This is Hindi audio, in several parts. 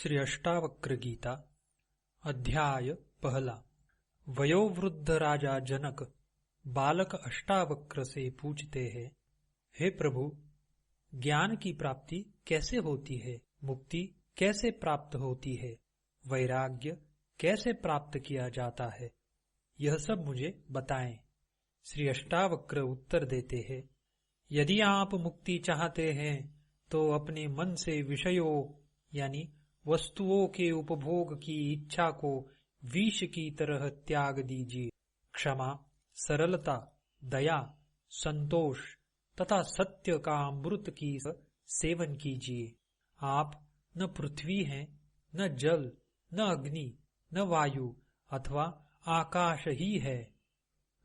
श्री अष्टावक्र गीता अध्याय पहला। वयोवृद्ध राजा जनक बालक अष्टावक्र से पूछते हैं, हे प्रभु, ज्ञान की प्राप्ति कैसे होती है? मुक्ति कैसे प्राप्त होती है? वैराग्य कैसे प्राप्त किया जाता है? यह सब मुझे बताएं। श्री अष्टावक्र उत्तर देते हैं, यदि आप मुक्ति चाहते हैं तो अपने मन से विषयों यानी वस्तुओं के उपभोग की इच्छा को विष की तरह त्याग दीजिए। क्षमा, सरलता, दया, संतोष तथा सत्य का अमृत की सेवन कीजिए। आप न पृथ्वी हैं, न जल, न अग्नि, न वायु अथवा आकाश ही है।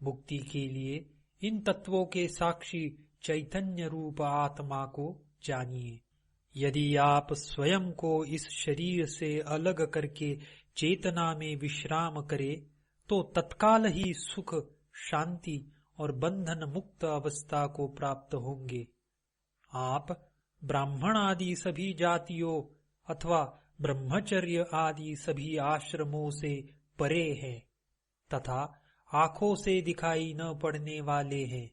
मुक्ति के लिए इन तत्वों के साक्षी चैतन्य रूप आत्मा को जानिए। यदि आप स्वयं को इस शरीर से अलग करके चेतना में विश्राम करें तो तत्काल ही सुख, शांति और बंधन मुक्त अवस्था को प्राप्त होंगे। आप ब्राह्मण आदि सभी जातियों अथवा ब्रह्मचर्य आदि सभी आश्रमों से परे हैं तथा आंखों से दिखाई न पड़ने वाले हैं।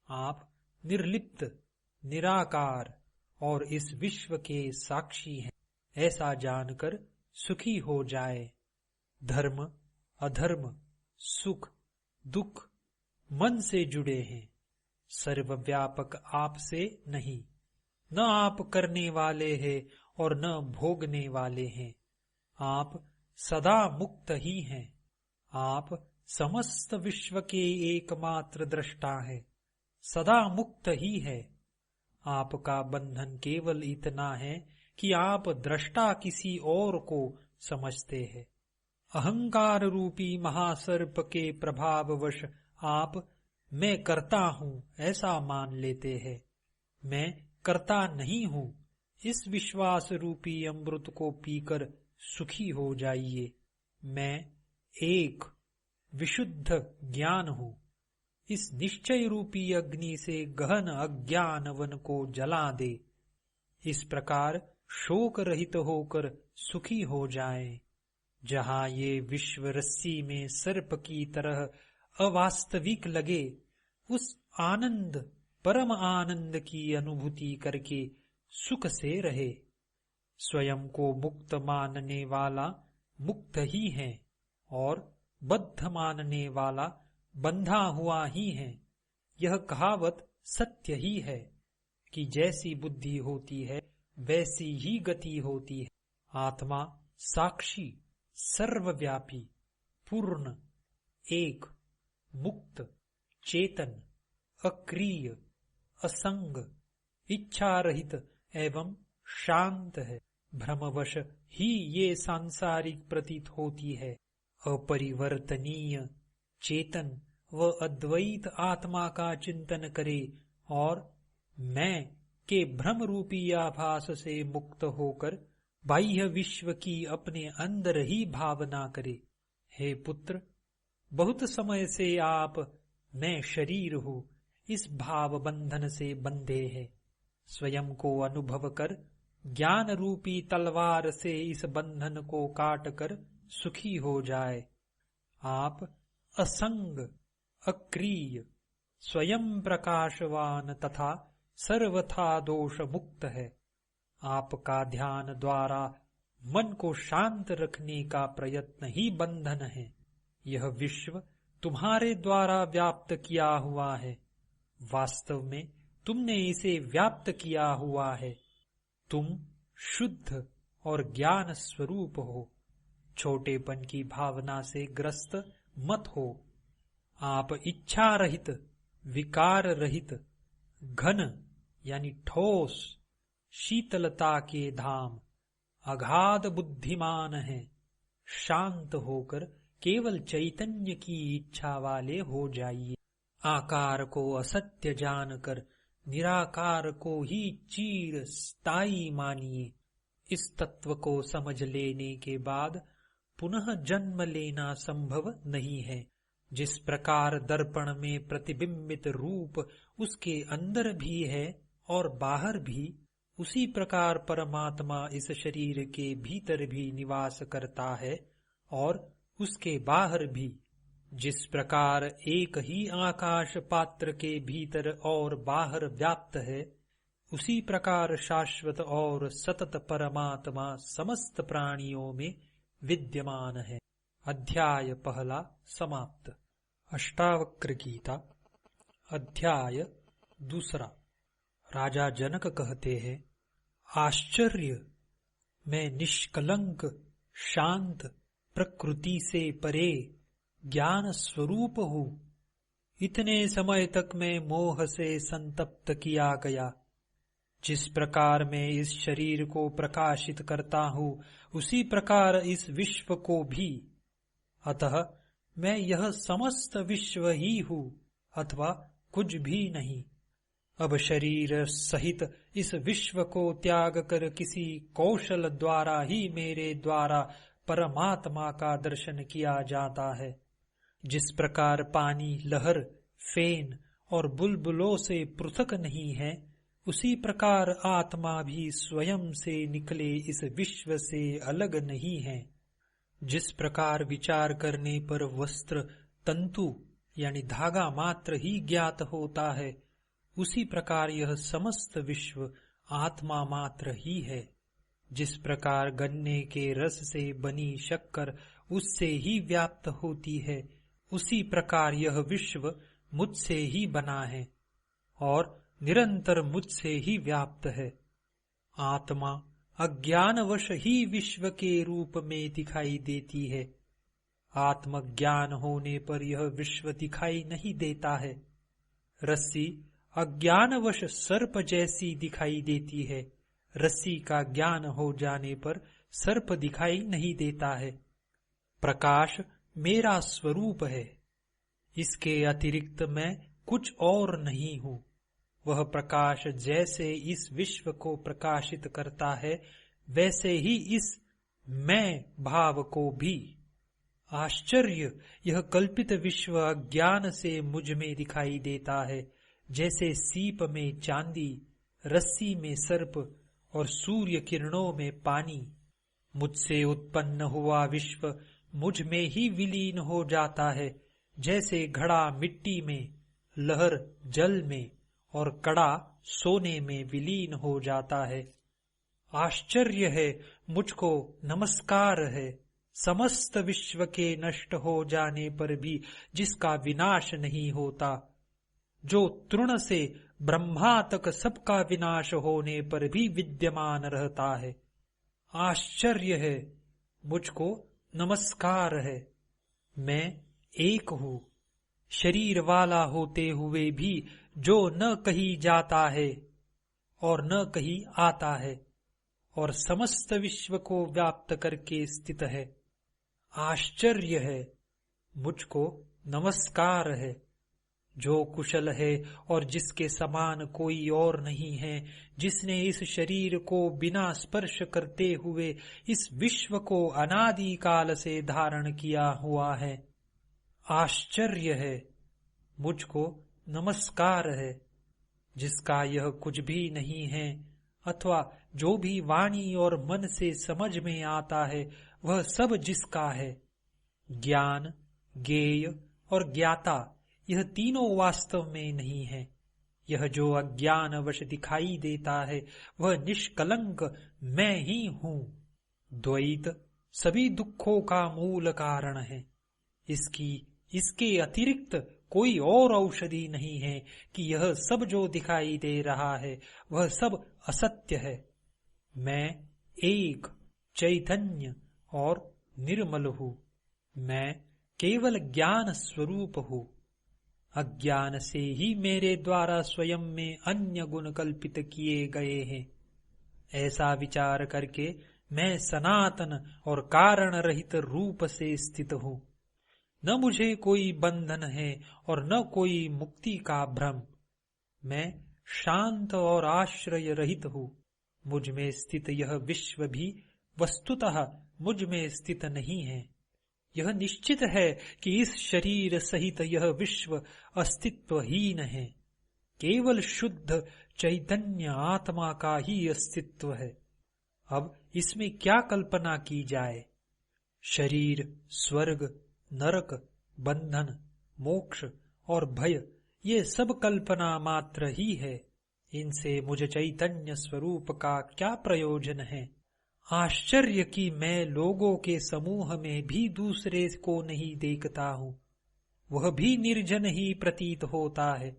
आप निर्लिप्त, निराकार और इस विश्व के साक्षी हैं, ऐसा जानकर सुखी हो जाए। धर्म, अधर्म, सुख, दुख मन से जुड़े हैं, सर्वव्यापक आपसे नहीं। न आप करने वाले हैं और न भोगने वाले हैं। आप सदा मुक्त ही हैं। आप समस्त विश्व के एकमात्र दृष्टा हैं, सदा मुक्त ही है। आपका बंधन केवल इतना है कि आप दृष्टा किसी और को समझते हैं। अहंकार रूपी महासर्प के प्रभाववश आप मैं करता हूँ ऐसा मान लेते हैं। मैं करता नहीं हूँ, इस विश्वास रूपी अमृत को पीकर सुखी हो जाइए। मैं एक विशुद्ध ज्ञान हूँ। इस निश्चय रूपी अग्नि से गहन अज्ञान वन को जला दे। इस प्रकार शोक रहित होकर सुखी हो जाए। जहाँ ये विश्व रस्सी में सर्प की तरह अवास्तविक लगे, उस आनंद, परम आनंद की अनुभूति करके सुख से रहे। स्वयं को मुक्त मानने वाला मुक्त ही है और बद्ध मानने वाला बंधा हुआ ही है। यह कहावत सत्य ही है कि जैसी बुद्धि होती है वैसी ही गति होती है। आत्मा साक्षी, सर्वव्यापी, पूर्ण, एक, मुक्त, चेतन, अक्रिय, असंग, इच्छा रहित एवं शांत है। भ्रमवश ही ये सांसारिक प्रतीत होती है। अपरिवर्तनीय, चेतन व अद्वैत आत्मा का चिंतन करे और मैं के भ्रम रूपी आभास से मुक्त होकर बाह्य विश्व की अपने अंदर ही भावना करे। हे पुत्र, बहुत समय से आप मैं शरीर हूँ इस भाव बंधन से बंधे हैं। स्वयं को अनुभव कर ज्ञान रूपी तलवार से इस बंधन को काट कर सुखी हो जाए। आप असंग, अक्रिय, स्वयं प्रकाशवान तथा सर्वथा दोष मुक्त है। आपका ध्यान द्वारा मन को शांत रखने का प्रयत्न ही बंधन है। यह विश्व तुम्हारे द्वारा व्याप्त किया हुआ है। वास्तव में तुमने इसे व्याप्त किया हुआ है। तुम शुद्ध और ज्ञान स्वरूप हो। छोटेपन की भावना से ग्रस्त मत हो। आप इच्छा रहित, विकार रहित, घन यानी ठोस, शीतलता के धाम, अगाध बुद्धिमान हैं। शांत होकर केवल चैतन्य की इच्छा वाले हो जाइए। आकार को असत्य जानकर निराकार को ही चिर स्थायी मानिए। इस तत्व को समझ लेने के बाद पुनः जन्म लेना संभव नहीं है। जिस प्रकार दर्पण में प्रतिबिंबित रूप उसके अंदर भी है और बाहर भी, उसी प्रकार परमात्मा इस शरीर के भीतर भी निवास करता है और उसके बाहर भी। जिस प्रकार एक ही आकाश पात्र के भीतर और बाहर व्याप्त है, उसी प्रकार शाश्वत और सतत परमात्मा समस्त प्राणियों में विद्यमान है। अध्याय पहला समाप्त। अष्टावक्र गीता अध्याय दूसरा। राजा जनक कहते हैं, आश्चर्य, मैं निष्कलंक शांत प्रकृति से परे ज्ञान स्वरूप हूँ। इतने समय तक मैं मोह से संतप्त किया गया। जिस प्रकार मैं इस शरीर को प्रकाशित करता हूँ, उसी प्रकार इस विश्व को भी। अतः मैं यह समस्त विश्व ही हूँ अथवा कुछ भी नहीं। अब शरीर सहित इस विश्व को त्याग कर किसी कौशल द्वारा ही मेरे द्वारा परमात्मा का दर्शन किया जाता है। जिस प्रकार पानी लहर, फेन और बुलबुलों से पृथक नहीं है, उसी प्रकार आत्मा भी स्वयं से निकले इस विश्व से अलग नहीं है। जिस प्रकार विचार करने पर वस्त्र तंतु यानी धागा मात्र ही ज्ञात होता है, उसी प्रकार यह समस्त विश्व आत्मा मात्र ही है। जिस प्रकार गन्ने के रस से बनी शक्कर उससे ही व्याप्त होती है, उसी प्रकार यह विश्व मुझसे ही बना है और निरंतर मुझसे ही व्याप्त है। आत्मा अज्ञानवश ही विश्व के रूप में दिखाई देती है। आत्मज्ञान होने पर यह विश्व दिखाई नहीं देता है। रस्सी अज्ञानवश सर्प जैसी दिखाई देती है। रस्सी का ज्ञान हो जाने पर सर्प दिखाई नहीं देता है। प्रकाश मेरा स्वरूप है। इसके अतिरिक्त मैं कुछ और नहीं हूँ। वह प्रकाश जैसे इस विश्व को प्रकाशित करता है, वैसे ही इस मैं भाव को भी। आश्चर्य, यह कल्पित विश्व अज्ञान से मुझ में दिखाई देता है, जैसे सीप में चांदी, रस्सी में सर्प और सूर्य किरणों में पानी। मुझसे उत्पन्न हुआ विश्व मुझ में ही विलीन हो जाता है, जैसे घड़ा मिट्टी में, लहर जल में और कड़ा सोने में विलीन हो जाता है। आश्चर्य है, मुझको नमस्कार है। समस्त विश्व के नष्ट हो जाने पर भी जिसका विनाश नहीं होता, जो तृण से ब्रह्मा तक सबका विनाश होने पर भी विद्यमान रहता है। आश्चर्य है, मुझको नमस्कार है। मैं एक हूँ, शरीर वाला होते हुए भी जो न कहीं जाता है और न कहीं आता है और समस्त विश्व को व्याप्त करके स्थित है। आश्चर्य है, मुझको नमस्कार है। जो कुशल है और जिसके समान कोई और नहीं है, जिसने इस शरीर को बिना स्पर्श करते हुए इस विश्व को अनादि काल से धारण किया हुआ है। आश्चर्य है, मुझको नमस्कार है। जिसका यह कुछ भी नहीं है अथवा जो भी वाणी और मन से समझ में आता है, वह सब जिसका है। ज्ञान, ज्ञेय और ज्ञाता, यह तीनों वास्तव में नहीं है। यह जो अज्ञानवश दिखाई देता है, वह निष्कलंक मैं ही हूँ। द्वैत सभी दुखों का मूल कारण है। इसके अतिरिक्त कोई और औषधि नहीं है कि यह सब जो दिखाई दे रहा है वह सब असत्य है। मैं एक चैतन्य और निर्मल हूँ। मैं केवल ज्ञान स्वरूप हूँ। अज्ञान से ही मेरे द्वारा स्वयं में अन्य गुण कल्पित किए गए हैं। ऐसा विचार करके मैं सनातन और कारण रहित रूप से स्थित हूँ। न मुझे कोई बंधन है और न कोई मुक्ति का भ्रम। मैं शांत और आश्रय रहित हूँ। मुझ में स्थित यह विश्व भी वस्तुतः मुझ में स्थित नहीं है। यह निश्चित है कि इस शरीर सहित यह विश्व अस्तित्वहीन है। केवल शुद्ध चैतन्य आत्मा का ही अस्तित्व है। अब इसमें क्या कल्पना की जाए? शरीर, स्वर्ग, नरक, बंधन, मोक्ष और भय, ये सब कल्पना मात्र ही है। इनसे मुझ चैतन्य स्वरूप का क्या प्रयोजन है? आश्चर्य कि मैं लोगों के समूह में भी दूसरे को नहीं देखता हूँ, वह भी निर्जन ही प्रतीत होता है।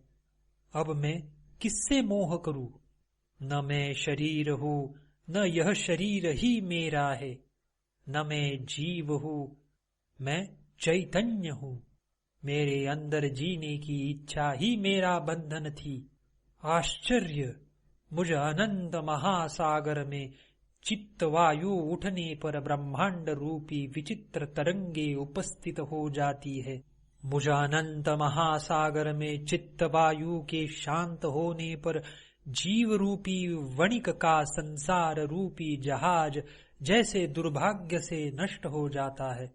अब मैं किससे मोह करूं? न मैं शरीर हूँ, न यह शरीर ही मेरा है, न मैं जीव हूँ, मैं चैतन्य हूँ। मेरे अंदर जीने की इच्छा ही मेरा बंधन थी। आश्चर्य! मुझ अनंत महासागर में चित्तवायु उठने पर ब्रह्मांड रूपी विचित्र तरंगे उपस्थित हो जाती है। मुझ अनंत महासागर में चित्तवायु के शांत होने पर जीव रूपी वणिक का संसार रूपी जहाज जैसे दुर्भाग्य से नष्ट हो जाता है।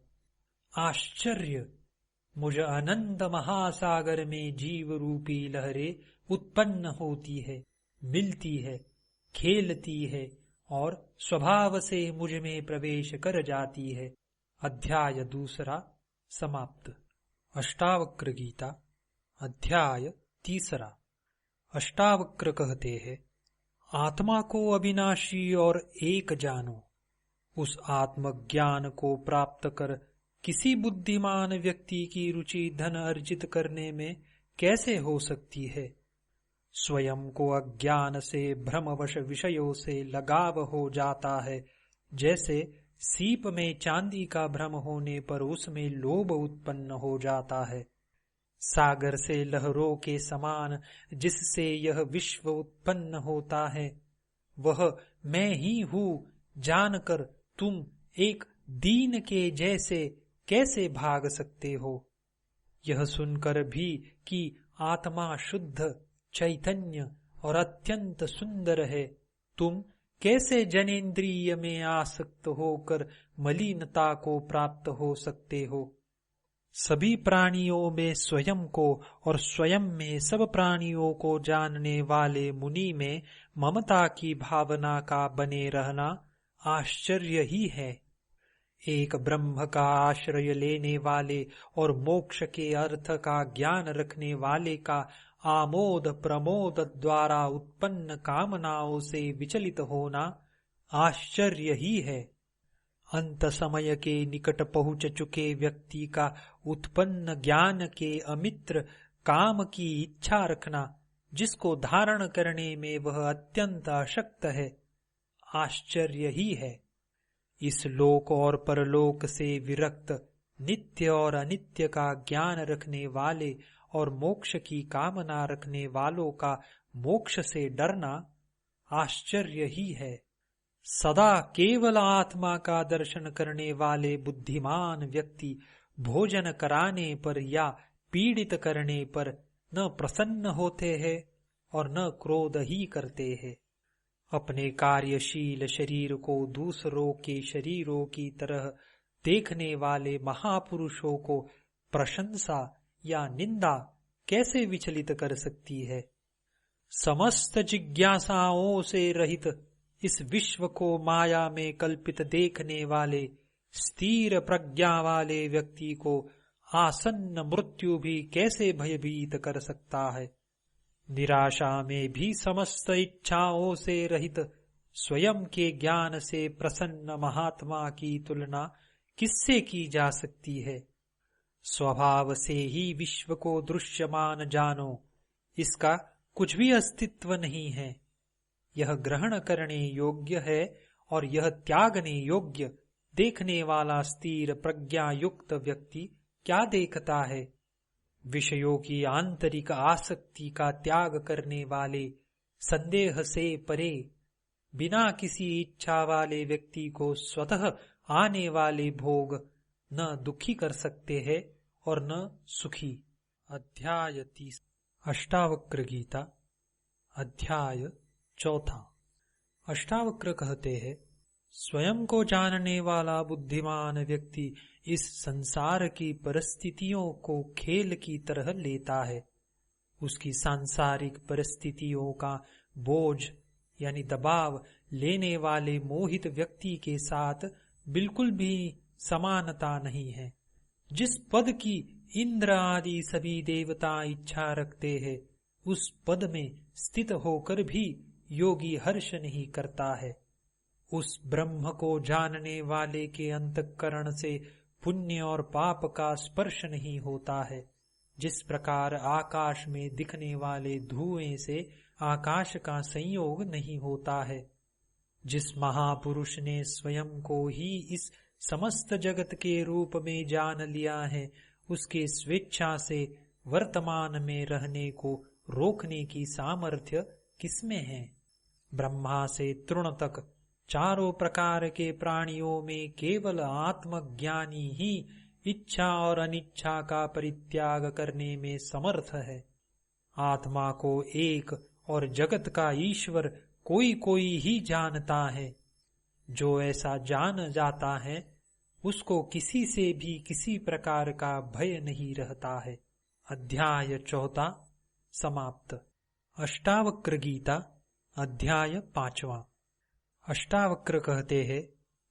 आश्चर्य! मुझ अनंत महासागर में जीव रूपी लहरें उत्पन्न होती है, मिलती है, खेलती है और स्वभाव से मुझ में प्रवेश कर जाती है। अध्याय दूसरा समाप्त। अष्टावक्र गीता अध्याय तीसरा। अष्टावक्र कहते हैं, आत्मा को अविनाशी और एक जानो। उस आत्मज्ञान को प्राप्त कर किसी बुद्धिमान व्यक्ति की रुचि धन अर्जित करने में कैसे हो सकती है? स्वयं को अज्ञान से भ्रमवश विषयों से लगाव हो जाता है, जैसे सीप में चांदी का भ्रम होने पर उसमें लोभ उत्पन्न हो जाता है। सागर से लहरों के समान जिससे यह विश्व उत्पन्न होता है, वह मैं ही हूँ जानकर तुम एक दीन के जैसे कैसे भाग सकते हो? यह सुनकर भी कि आत्मा शुद्ध, चैतन्य और अत्यंत सुंदर है, तुम कैसे जनेन्द्रिय में आसक्त होकर मलिनता को प्राप्त हो सकते हो? सभी प्राणियों में स्वयं को और स्वयं में सब प्राणियों को जानने वाले मुनि में ममता की भावना का बने रहना आश्चर्य ही है। एक ब्रह्म का आश्रय लेने वाले और मोक्ष के अर्थ का ज्ञान रखने वाले का आमोद प्रमोद द्वारा उत्पन्न कामनाओं से विचलित होना आश्चर्य ही है। अंत समय के निकट पहुंच चुके व्यक्ति का उत्पन्न ज्ञान के अमित्र काम की इच्छा रखना, जिसको धारण करने में वह अत्यंत अशक्त है, आश्चर्य ही है। इस लोक और परलोक से विरक्त, नित्य और अनित्य का ज्ञान रखने वाले और मोक्ष की कामना रखने वालों का मोक्ष से डरना आश्चर्य ही है। सदा केवल आत्मा का दर्शन करने वाले बुद्धिमान व्यक्ति भोजन कराने पर या पीड़ित करने पर न प्रसन्न होते हैं और न क्रोध ही करते हैं। अपने कार्यशील शरीर को दूसरों के शरीरों की तरह देखने वाले महापुरुषों को प्रशंसा या निंदा कैसे विचलित कर सकती है? समस्त जिज्ञासाओं से रहित इस विश्व को माया में कल्पित देखने वाले स्थिर प्रज्ञा वाले व्यक्ति को आसन्न मृत्यु भी कैसे भयभीत कर सकता है? निराशा में भी समस्त इच्छाओं से रहित स्वयं के ज्ञान से प्रसन्न महात्मा की तुलना किससे की जा सकती है? स्वभाव से ही विश्व को दृश्यमान जानो, इसका कुछ भी अस्तित्व नहीं है। यह ग्रहण करने योग्य है और यह त्यागने योग्य। देखने वाला स्थिर प्रज्ञा युक्त व्यक्ति क्या देखता है? विषयों की आंतरिक आसक्ति का त्याग करने वाले, संदेह से परे, बिना किसी इच्छा वाले व्यक्ति को स्वतः आने वाले भोग न दुखी कर सकते हैं और न सुखी। अध्याय 30। अष्टावक्र गीता अध्याय 4। अष्टावक्र कहते हैं, स्वयं को जानने वाला बुद्धिमान व्यक्ति इस संसार की परिस्थितियों को खेल की तरह लेता है। उसकी सांसारिक परिस्थितियों का बोझ यानी दबाव लेने वाले मोहित व्यक्ति के साथ बिल्कुल भी समानता नहीं है। जिस पद की इंद्र आदि सभी देवता इच्छा रखते हैं, उस पद में स्थित होकर भी योगी हर्ष नहीं करता है। उस ब्रह्म को जानने वाले के अंतःकरण से पुण्य और पाप का स्पर्श नहीं होता है। जिस प्रकार आकाश में दिखने वाले धुएं से आकाश का संयोग नहीं होता है। जिस महापुरुष ने स्वयं को ही इस समस्त जगत के रूप में जान लिया है, उसके स्वेच्छा से वर्तमान में रहने को रोकने की सामर्थ्य किसमें है? ब्रह्मा से तृण तक चारों प्रकार के प्राणियों में केवल आत्मज्ञानी ही इच्छा और अनिच्छा का परित्याग करने में समर्थ है। आत्मा को एक और जगत का ईश्वर कोई कोई ही जानता है। जो ऐसा जान जाता है, उसको किसी से भी किसी प्रकार का भय नहीं रहता है। अध्याय 4 समाप्त। अष्टावक्र गीता अध्याय 5। अष्टावक्र कहते हैं,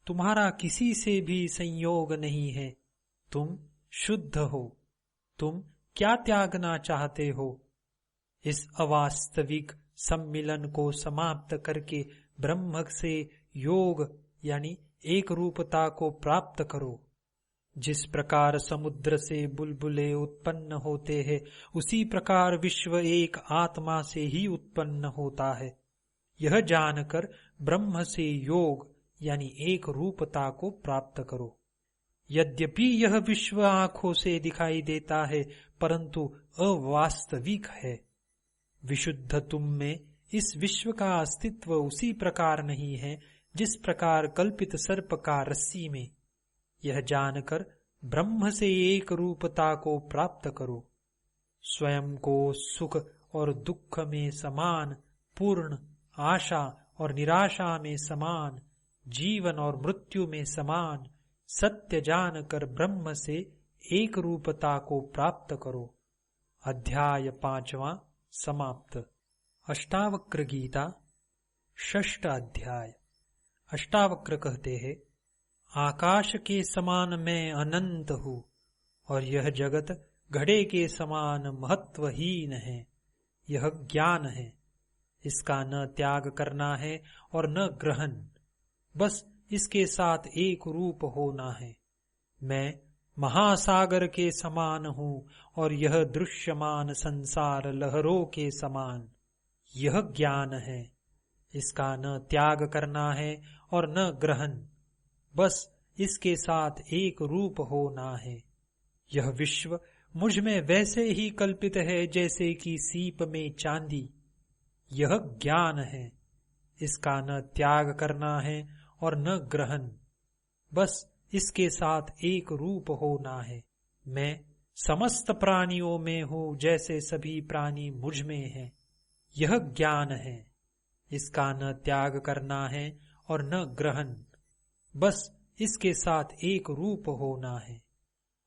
तुम्हारा किसी से भी संयोग नहीं है। तुम शुद्ध हो। तुम क्या त्यागना चाहते हो? इस अवास्तविक सम्मिलन को समाप्त करके ब्रह्म से योग यानी एक रूपता को प्राप्त करो। जिस प्रकार समुद्र से बुलबुले उत्पन्न होते हैं, उसी प्रकार विश्व एक आत्मा से ही उत्पन्न होता है। यह जानकर ब्रह्म से योग यानी एक रूपता को प्राप्त करो। यद्यपि यह विश्व आंखों से दिखाई देता है, परंतु अवास्तविक है। विशुद्ध तुम में इस विश्व का अस्तित्व उसी प्रकार नहीं है जिस प्रकार कल्पित सर्प का रस्सी में। यह जानकर ब्रह्म से एक रूपता को प्राप्त करो। स्वयं को सुख और दुख में समान, पूर्ण, आशा और निराशा में समान, जीवन और मृत्यु में समान सत्य जानकर ब्रह्म से एक रूपता को प्राप्त करो। अध्याय 5 समाप्त। अष्टावक्र गीता 6 अध्याय। अष्टावक्र कहते हैं, आकाश के समान मैं अनंत हूँ और यह जगत घड़े के समान महत्वहीन है। यह ज्ञान है, इसका न त्याग करना है और न ग्रहण, बस इसके साथ एक रूप होना है। मैं महासागर के समान हूँ और यह दृश्यमान संसार लहरों के समान। यह ज्ञान है, इसका न त्याग करना है और न ग्रहण, बस इसके साथ एक रूप होना है। यह विश्व मुझ में वैसे ही कल्पित है जैसे कि सीप में चांदी। यह ज्ञान है, इसका न त्याग करना है और न ग्रहण, बस इसके साथ एक रूप होना है। मैं समस्त प्राणियों में हूँ जैसे सभी प्राणी मुझ में हैं। यह ज्ञान है, इसका न त्याग करना है और न ग्रहण, बस इसके साथ एक रूप होना है।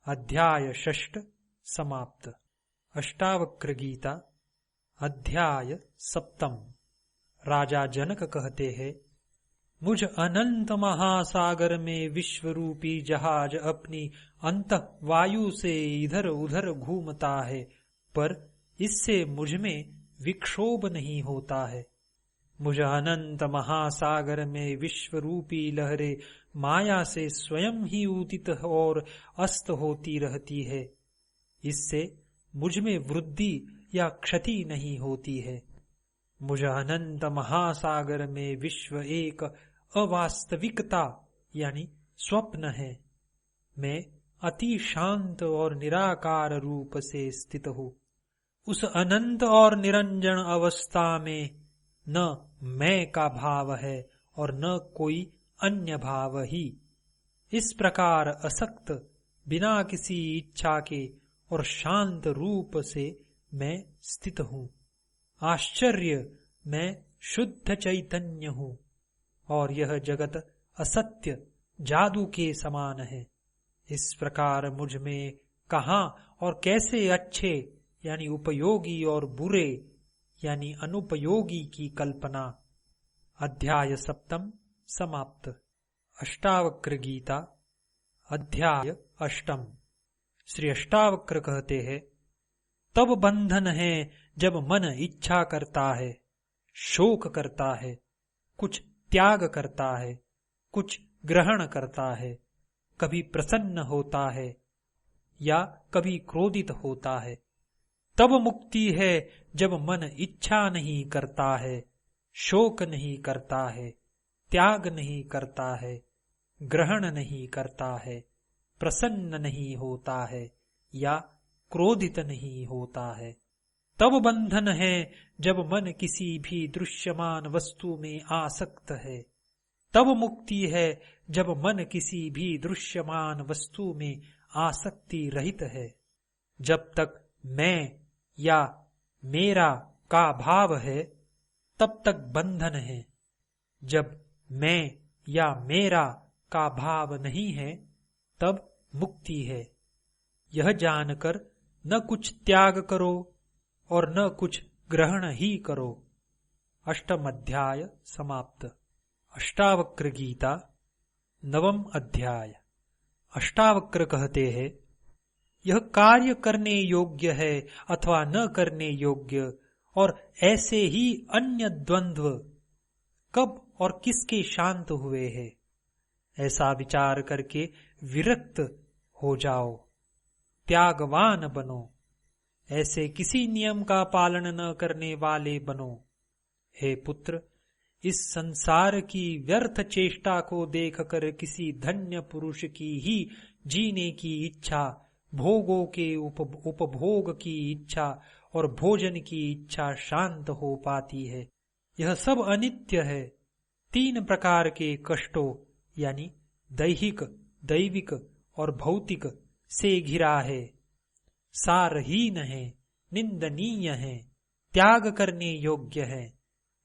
अध्याय 6 समाप्त। अष्टावक्र गीता अध्याय 7। राजा जनक कहते हैं, मुझ अनंत महासागर में विश्वरूपी जहाज अपनी अंतः वायु से इधर उधर घूमता है, पर इससे मुझ में विक्षोभ नहीं होता है। मुझ अनंत महासागर में विश्वरूपी लहरें माया से स्वयं ही उदित और अस्त होती रहती है। इससे मुझ में वृद्धि या क्षति नहीं होती है। मुझ अनंत महासागर में विश्व एक अवास्तविकता यानी स्वप्न है। मैं अति शांत और निराकार रूप से स्थित हूँ। उस अनंत और निरंजन अवस्था में न मैं का भाव है और न कोई अन्य भाव ही। इस प्रकार असक्त, बिना किसी इच्छा के और शांत रूप से मैं स्थित हूँ। आश्चर्य, मैं शुद्ध चैतन्य हूँ और यह जगत असत्य, जादू के समान है। इस प्रकार मुझ में कहाँ और कैसे अच्छे यानी उपयोगी और बुरे यानी अनुपयोगी की कल्पना। अध्याय सप्तम समाप्त। अष्टावक्र गीता अध्याय अष्टम। श्री अष्टावक्र कहते हैं, तब बंधन है जब मन इच्छा करता है, शोक करता है, कुछ त्याग करता है, कुछ ग्रहण करता है, कभी प्रसन्न होता है या कभी क्रोधित होता है। तब मुक्ति है जब मन इच्छा नहीं करता है, शोक नहीं करता है, त्याग नहीं करता है, ग्रहण नहीं करता है, प्रसन्न नहीं होता है या क्रोधित नहीं होता है। तब बंधन है जब मन किसी भी दृश्यमान वस्तु में आसक्त है। तब मुक्ति है जब मन किसी भी दृश्यमान वस्तु में आसक्ति रहित है। जब तक मैं या मेरा का भाव है तब तक बंधन है। जब मैं या मेरा का भाव नहीं है तब मुक्ति है। यह जानकर न कुछ त्याग करो और न कुछ ग्रहण ही करो। अष्टम अध्याय समाप्त। अष्टावक्र गीता नवम अध्याय। अष्टावक्र कहते हैं, यह कार्य करने योग्य है अथवा न करने योग्य, और ऐसे ही अन्य द्वंद्व कब और किसके शांत हुए हैं, ऐसा विचार करके विरक्त हो जाओ, त्यागवान बनो। ऐसे किसी नियम का पालन न करने वाले बनो। हे पुत्र, इस संसार की व्यर्थ चेष्टा को देखकर किसी धन्य पुरुष की ही जीने की इच्छा, भोगों के उपभोग की इच्छा और भोजन की इच्छा शांत हो पाती है। यह सब अनित्य है। 3 प्रकार के कष्टों यानी दैहिक, दैविक और भौतिक से घिरा है। सारहीन है, निंदनीय है, त्याग करने योग्य है।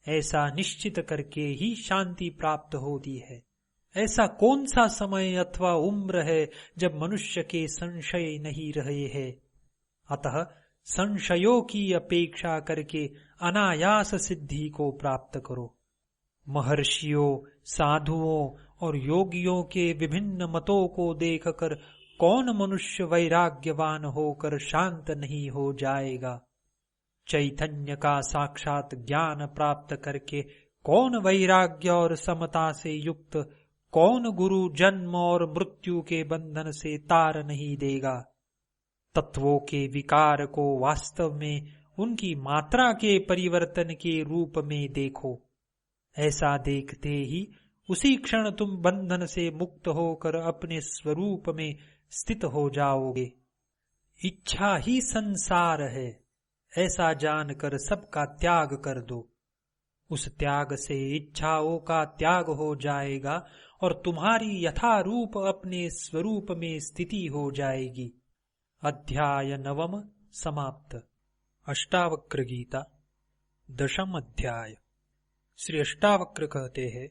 ऐसा निश्चित करके ही शांति प्राप्त होती है। ऐसा कौन सा समय अथवा उम्र है जब मनुष्य के संशय नहीं रहे हैं। अतः संशयों की अपेक्षा करके अनायास सिद्धि को प्राप्त करो। महर्षियों, साधुओं और योगियों के विभिन्न मतों को देखकर कौन मनुष्य वैराग्यवान होकर शांत नहीं हो जाएगा। चैतन्य का साक्षात ज्ञान प्राप्त करके कौन वैराग्य और समता से युक्त, कौन गुरु जन्म और मृत्यु के बंधन से तार नहीं देगा। तत्वों के विकार को वास्तव में उनकी मात्रा के परिवर्तन के रूप में देखो। ऐसा देखते ही उसी क्षण तुम बंधन से मुक्त होकर अपने स्वरूप में स्थित हो जाओगे। इच्छा ही संसार है, ऐसा जानकर सबका त्याग कर दो। उस त्याग से इच्छाओं का त्याग हो जाएगा और तुम्हारी यथारूप अपने स्वरूप में स्थिति हो जाएगी। अध्याय नवम समाप्त। अष्टावक्र गीता दशम अध्याय। श्री अष्टावक्र कहते हैं,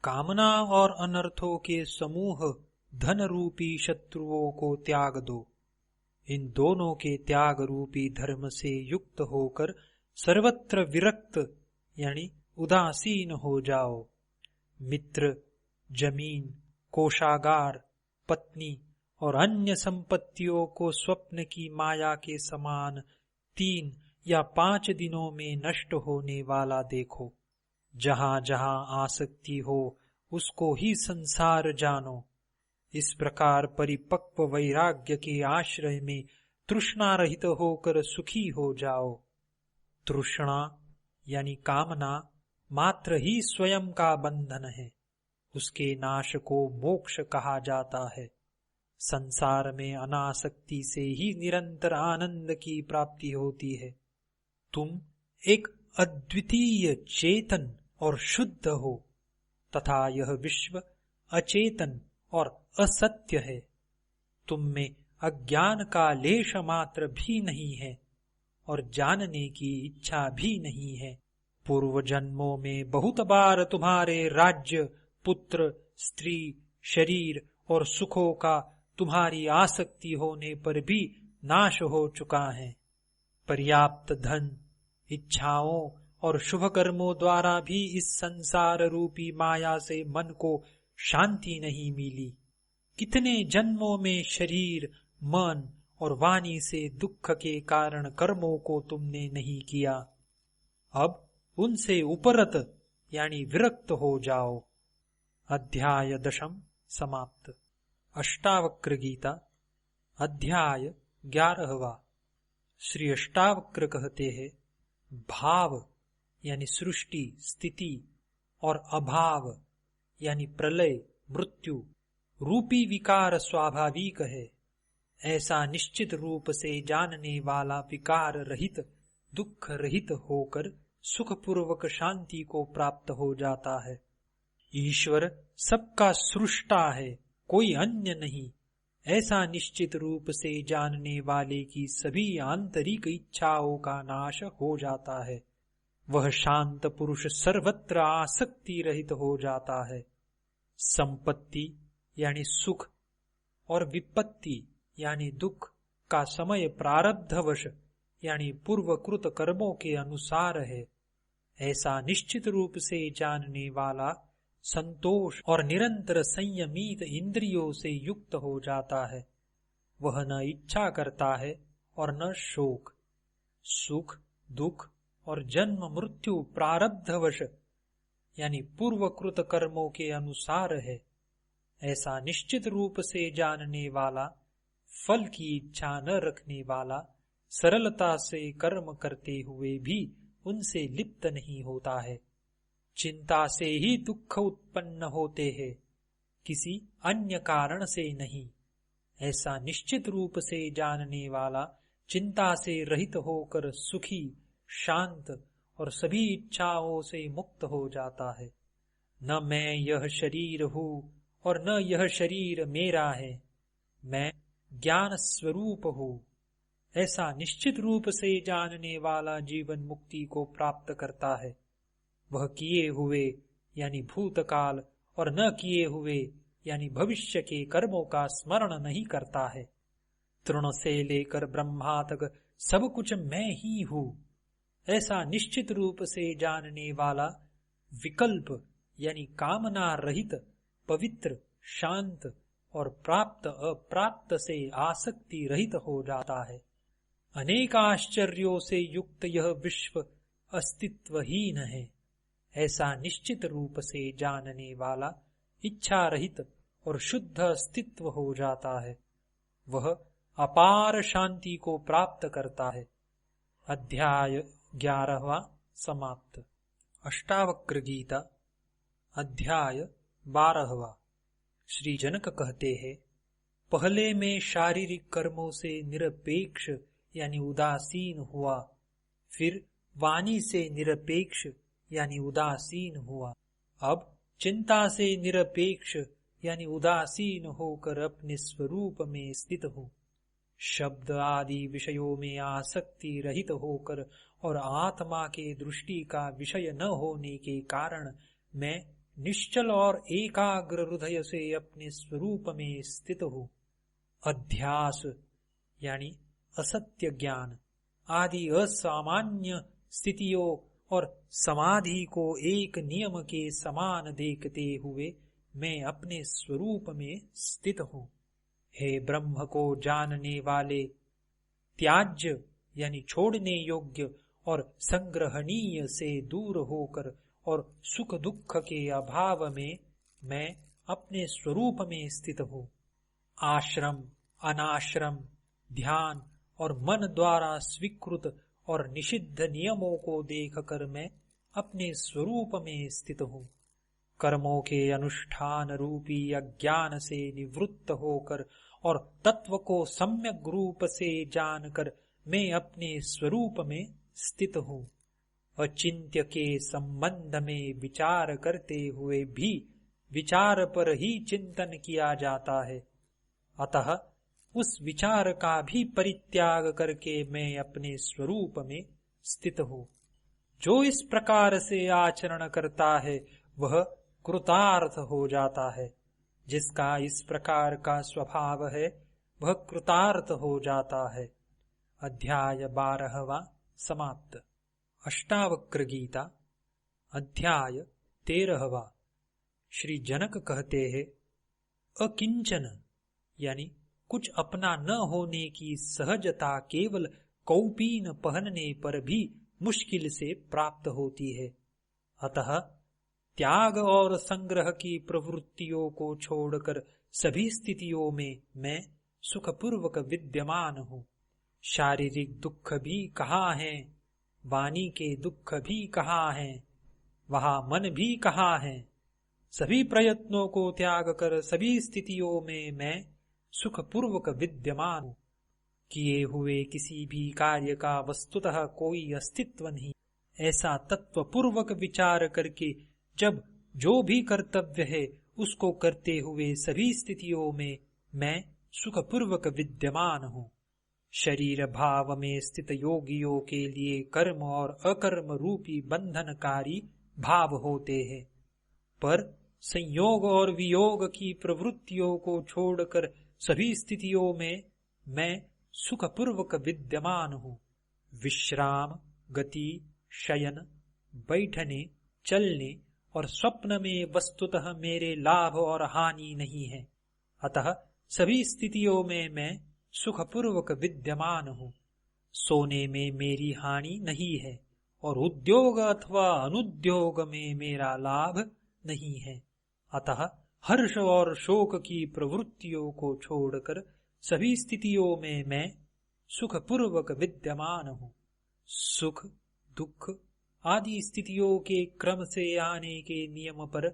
कामना और अनर्थों के समूह धन रूपी शत्रुओं को त्याग दो। इन दोनों के त्याग रूपी धर्म से युक्त होकर सर्वत्र विरक्त यानी उदासीन हो जाओ। मित्र, जमीन, कोषागार, पत्नी और अन्य संपत्तियों को स्वप्न की माया के समान 3 या 5 दिनों में नष्ट होने वाला देखो। जहां जहां आसक्ति हो उसको ही संसार जानो। इस प्रकार परिपक्व वैराग्य के आश्रय में तृष्णा रहित होकर सुखी हो जाओ। तृष्णा यानी कामना मात्र ही स्वयं का बंधन है। उसके नाश को मोक्ष कहा जाता है। संसार में अनासक्ति से ही निरंतर आनंद की प्राप्ति होती है। तुम एक अद्वितीय चेतन और शुद्ध हो तथा यह विश्व अचेतन और असत्य है। तुम में अज्ञान का लेश मात्र भी नहीं है और जानने की इच्छा भी नहीं है। पूर्व जन्मों में बहुत बार तुम्हारे राज्य, पुत्र, स्त्री, शरीर और सुखों का तुम्हारी आसक्ति होने पर भी नाश हो चुका है। पर्याप्त धन, इच्छाओं और शुभ कर्मों द्वारा भी इस संसार रूपी माया से मन को शांति नहीं मिली। कितने जन्मों में शरीर, मन और वाणी से दुख के कारण कर्मों को तुमने नहीं किया। अब उनसे उपरत यानी विरक्त हो जाओ। अध्याय 10 समाप्त। अष्टावक्र गीता अध्याय 11वां। श्री अष्टावक्र कहते हैं, भाव यानी सृष्टि, स्थिति और अभाव यानी प्रलय, मृत्यु रूपी विकार स्वाभाविक है। ऐसा निश्चित रूप से जानने वाला विकार रहित, दुख रहित होकर सुखपूर्वक शांति को प्राप्त हो जाता है। ईश्वर सबका सृष्टा है, कोई अन्य नहीं। ऐसा निश्चित रूप से जानने वाले की सभी आंतरिक इच्छाओं का नाश हो जाता है। वह शांत पुरुष सर्वत्र आसक्ति रहित हो जाता है। संपत्ति यानी सुख और विपत्ति यानी दुख का समय प्रारब्धवश यानी पूर्वकृत कर्मों के अनुसार है। ऐसा निश्चित रूप से जानने वाला संतोष और निरंतर संयमित इंद्रियों से युक्त हो जाता है। वह न इच्छा करता है और न शोक। सुख, दुख और जन्म मृत्यु प्रारब्धवश यानी पूर्वकृत कर्मों के अनुसार है। ऐसा निश्चित रूप से जानने वाला, फल की इच्छा न रखने वाला, सरलता से कर्म करते हुए भी उनसे लिप्त नहीं होता है। चिंता से ही दुख उत्पन्न होते हैं, किसी अन्य कारण से नहीं। ऐसा निश्चित रूप से जानने वाला चिंता से रहित होकर सुखी, शांत और सभी इच्छाओं से मुक्त हो जाता है। न मैं यह शरीर हूँ और न यह शरीर मेरा है, मैं ज्ञान स्वरूप हूँ। ऐसा निश्चित रूप से जानने वाला जीवन मुक्ति को प्राप्त करता है। वह किए हुए यानी भूतकाल और न किए हुए यानी भविष्य के कर्मों का स्मरण नहीं करता है। तृण से लेकर ब्रह्मा तक सब कुछ मैं ही हूँ। ऐसा निश्चित रूप से जानने वाला विकल्प यानी कामना रहित, पवित्र, शांत और प्राप्त अप्राप्त से आसक्ति रहित हो जाता है। अनेक आश्चर्यों से युक्त यह विश्व अस्तित्वहीन है। ऐसा निश्चित रूप से जानने वाला इच्छा रहित और शुद्ध अस्तित्व हो जाता है। वह अपार शांति को प्राप्त करता है। अध्याय 11वां समाप्त। अष्टावक्र गीता अध्याय 12वां। श्री जनक कहते हैं, पहले में शारीरिक कर्मों से निरपेक्ष यानी उदासीन हुआ, फिर वाणी से निरपेक्ष यानी उदासीन हुआ। अब चिंता से निरपेक्ष यानी उदासीन होकर अपने स्वरूप में स्थित हूँ। शब्द आदि विषयों में आसक्ति रहित होकर और आत्मा के दृष्टि का विषय न होने के कारण मैं निश्चल और एकाग्र हृदय से अपने स्वरूप में स्थित हूँ। अध्यास यानी असत्य ज्ञान आदि असामान्य स्थितियों और समाधि को एक नियम के समान देखते हुए मैं अपने स्वरूप में स्थित हूँ। हे ब्रह्म को जानने वाले, त्याज्य यानी छोड़ने योग्य और संग्रहणीय से दूर होकर और सुख दुख के अभाव में मैं अपने स्वरूप में स्थित हूँ। आश्रम, अनाश्रम, ध्यान और मन द्वारा स्वीकृत और निषिद्ध नियमों को देखकर मैं अपने स्वरूप में स्थित हूँ। कर्मों के अनुष्ठान रूपी अज्ञान से निवृत्त होकर और तत्व को सम्यक रूप से जानकर मैं अपने स्वरूप में स्थित हूँ। अचिंत्य के संबंध में विचार करते हुए भी विचार पर ही चिंतन किया जाता है। अतः उस विचार का भी परित्याग करके मैं अपने स्वरूप में स्थित हूँ। जो इस प्रकार से आचरण करता है वह कृतार्थ हो जाता है। जिसका इस प्रकार का स्वभाव है वह कृतार्थ हो जाता है। अध्याय 12वां समाप्त। अष्टावक्र गीता अध्याय 13वां। श्री जनक कहते हैं, अकिंचन यानी कुछ अपना न होने की सहजता केवल कौपीन पहनने पर भी मुश्किल से प्राप्त होती है। अतः त्याग और संग्रह की प्रवृत्तियों को छोड़कर सभी स्थितियों में मैं सुखपूर्वक विद्यमान हूँ। शारीरिक दुख भी कहाँ है, वाणी के दुख भी कहाँ है, वहाँ मन भी कहाँ है। सभी प्रयत्नों को त्याग कर सभी स्थितियों में मैं सुखपूर्वक विद्यमान हूँ। किए हुए किसी भी कार्य का वस्तुतः कोई अस्तित्व नहीं, ऐसा तत्वपूर्वक विचार करके जब जो भी कर्तव्य है उसको करते हुए सभी स्थितियों में मैं सुखपूर्वक विद्यमान हूँ। शरीर भाव में स्थित योगियों के लिए कर्म और अकर्म रूपी बंधनकारी भाव होते हैं, पर संयोग और वियोग की प्रवृत्तियों को छोड़कर सभी स्थितियों में मैं सुखपूर्वक विद्यमान हूँ। विश्राम, गति, शयन, बैठने, चलने और स्वप्न में वस्तुतः मेरे लाभ और हानि नहीं है। अतः सभी स्थितियों में मैं सुखपूर्वक विद्यमान हूँ। सोने में मेरी हानि नहीं है और उद्योग अथवा अनुद्योग में मेरा लाभ नहीं है। अतः हर्ष और शोक की प्रवृत्तियों को छोड़कर सभी स्थितियों में मैं सुखपूर्वक विद्यमान हूँ। सुख, दुख आदि स्थितियों के क्रम से आने के नियम पर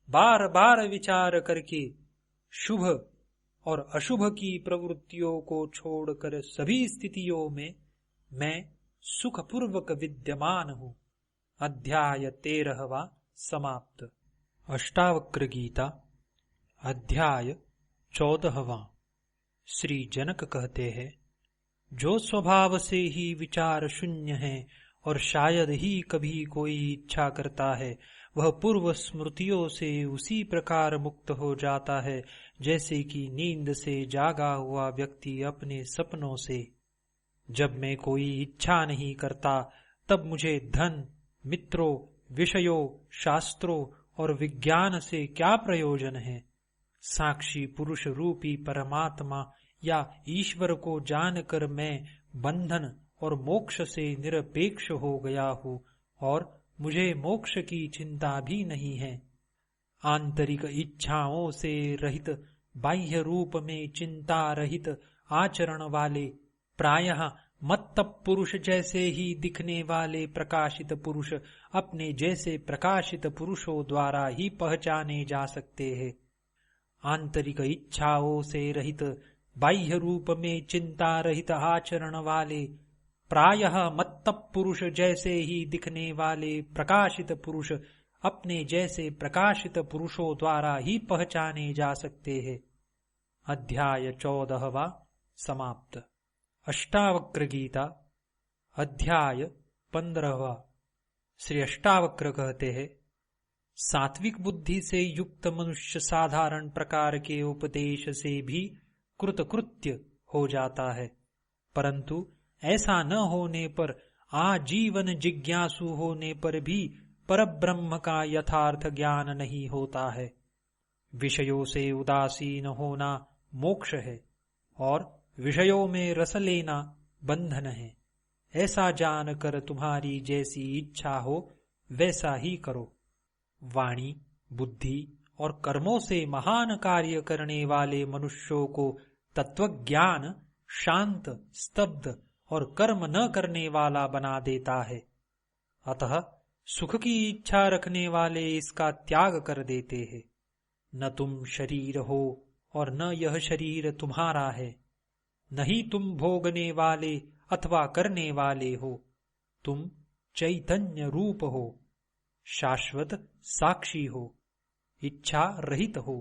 बार बार विचार करके शुभ और अशुभ की प्रवृत्तियों को छोड़कर सभी स्थितियों में मैं सुखपूर्वक विद्यमान हूँ। अध्याय 13वां समाप्त। अष्टावक्र गीता अध्याय 14वां। श्री जनक कहते हैं, जो स्वभाव से ही विचार शून्य है और शायद ही कभी कोई इच्छा करता है, वह पूर्व स्मृतियों से उसी प्रकार मुक्त हो जाता है जैसे कि नींद से जागा हुआ व्यक्ति अपने सपनों से। जब मैं कोई इच्छा नहीं करता तब मुझे धन, मित्रों, विषयों, शास्त्रों और विज्ञान से क्या प्रयोजन है। साक्षी पुरुष रूपी परमात्मा या ईश्वर को जानकर मैं बंधन और मोक्ष से निरपेक्ष हो गया हूँ और मुझे मोक्ष की चिंता भी नहीं है। आंतरिक इच्छाओं से रहित, बाह्य रूप में चिंता रहित आचरण वाले, प्रायः मत्त पुरुष जैसे ही दिखने वाले प्रकाशित पुरुष अपने जैसे प्रकाशित पुरुषों द्वारा ही पहचाने जा सकते हैं। आंतरिक इच्छाओं से रहित, बाह्य रूप में चिंता रहित आचरण वाले, प्रायः मत्त पुरुष जैसे ही दिखने वाले प्रकाशित पुरुष अपने जैसे प्रकाशित पुरुषों द्वारा ही पहचाने जा सकते हैं। अध्याय 14वां समाप्त। अष्टावक्र गीता अध्याय 15वां। श्री अष्टावक्र कहते हैं, सात्विक बुद्धि से युक्त मनुष्य साधारण प्रकार के उपदेश से भी कृतकृत्य हो जाता है, परंतु ऐसा न होने पर, आजीवन जिज्ञासु होने पर भी परब्रह्म का यथार्थ ज्ञान नहीं होता है। विषयों से उदासीन होना मोक्ष है और विषयों में रस लेना बंधन है। ऐसा जानकर तुम्हारी जैसी इच्छा हो वैसा ही करो। वाणी, बुद्धि और कर्मों से महान कार्य करने वाले मनुष्यों को तत्वज्ञान शांत, स्तब्ध और कर्म न करने वाला बना देता है। अतः सुख की इच्छा रखने वाले इसका त्याग कर देते हैं। न तुम शरीर हो और न यह शरीर तुम्हारा है। न ही तुम भोगने वाले अथवा करने वाले हो, तुम चैतन्य रूप हो, शाश्वत साक्षी हो, इच्छा रहित हो।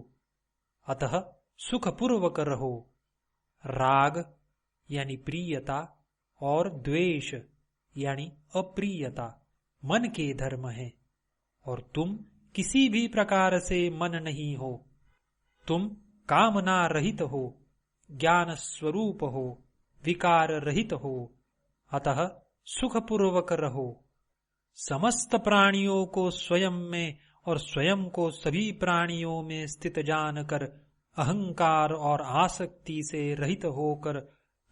अतः सुखपूर्वक रहो। राग यानी प्रियता और द्वेष यानी अप्रियता मन के धर्म है और तुम किसी भी प्रकार से मन नहीं हो। तुम कामना रहित हो, ज्ञान स्वरूप हो, विकार रहित हो, अतः सुखपूर्वक रहो। समस्त प्राणियों को स्वयं में और स्वयं को सभी प्राणियों में स्थित जानकर अहंकार और आसक्ति से रहित होकर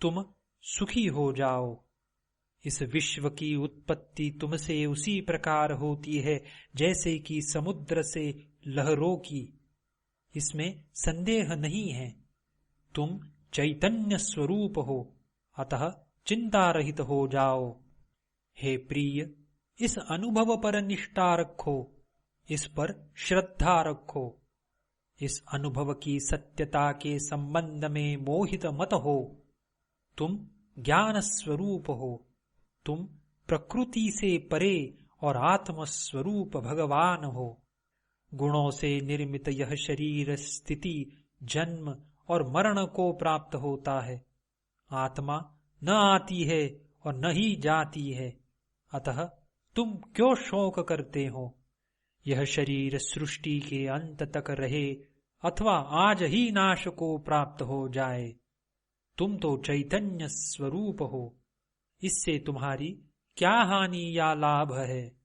तुम सुखी हो जाओ। इस विश्व की उत्पत्ति तुमसे उसी प्रकार होती है जैसे कि समुद्र से लहरों की, इसमें संदेह नहीं है। तुम चैतन्य स्वरूप हो, अतः चिंता रहित हो जाओ। हे प्रिय, इस अनुभव पर निष्ठा रखो, इस पर श्रद्धा रखो। इस अनुभव की सत्यता के संबंध में मोहित मत हो। तुम ज्ञान स्वरूप हो, तुम प्रकृति से परे और आत्मस्वरूप भगवान हो। गुणों से निर्मित यह शरीर स्थिति, जन्म और मरण को प्राप्त होता है। आत्मा न आती है और न ही जाती है, अतः तुम क्यों शोक करते हो? यह शरीर सृष्टि के अंत तक रहे अथवा आज ही नाश को प्राप्त हो जाए, तुम तो चैतन्य स्वरूप हो। इससे तुम्हारी क्या हानि या लाभ है?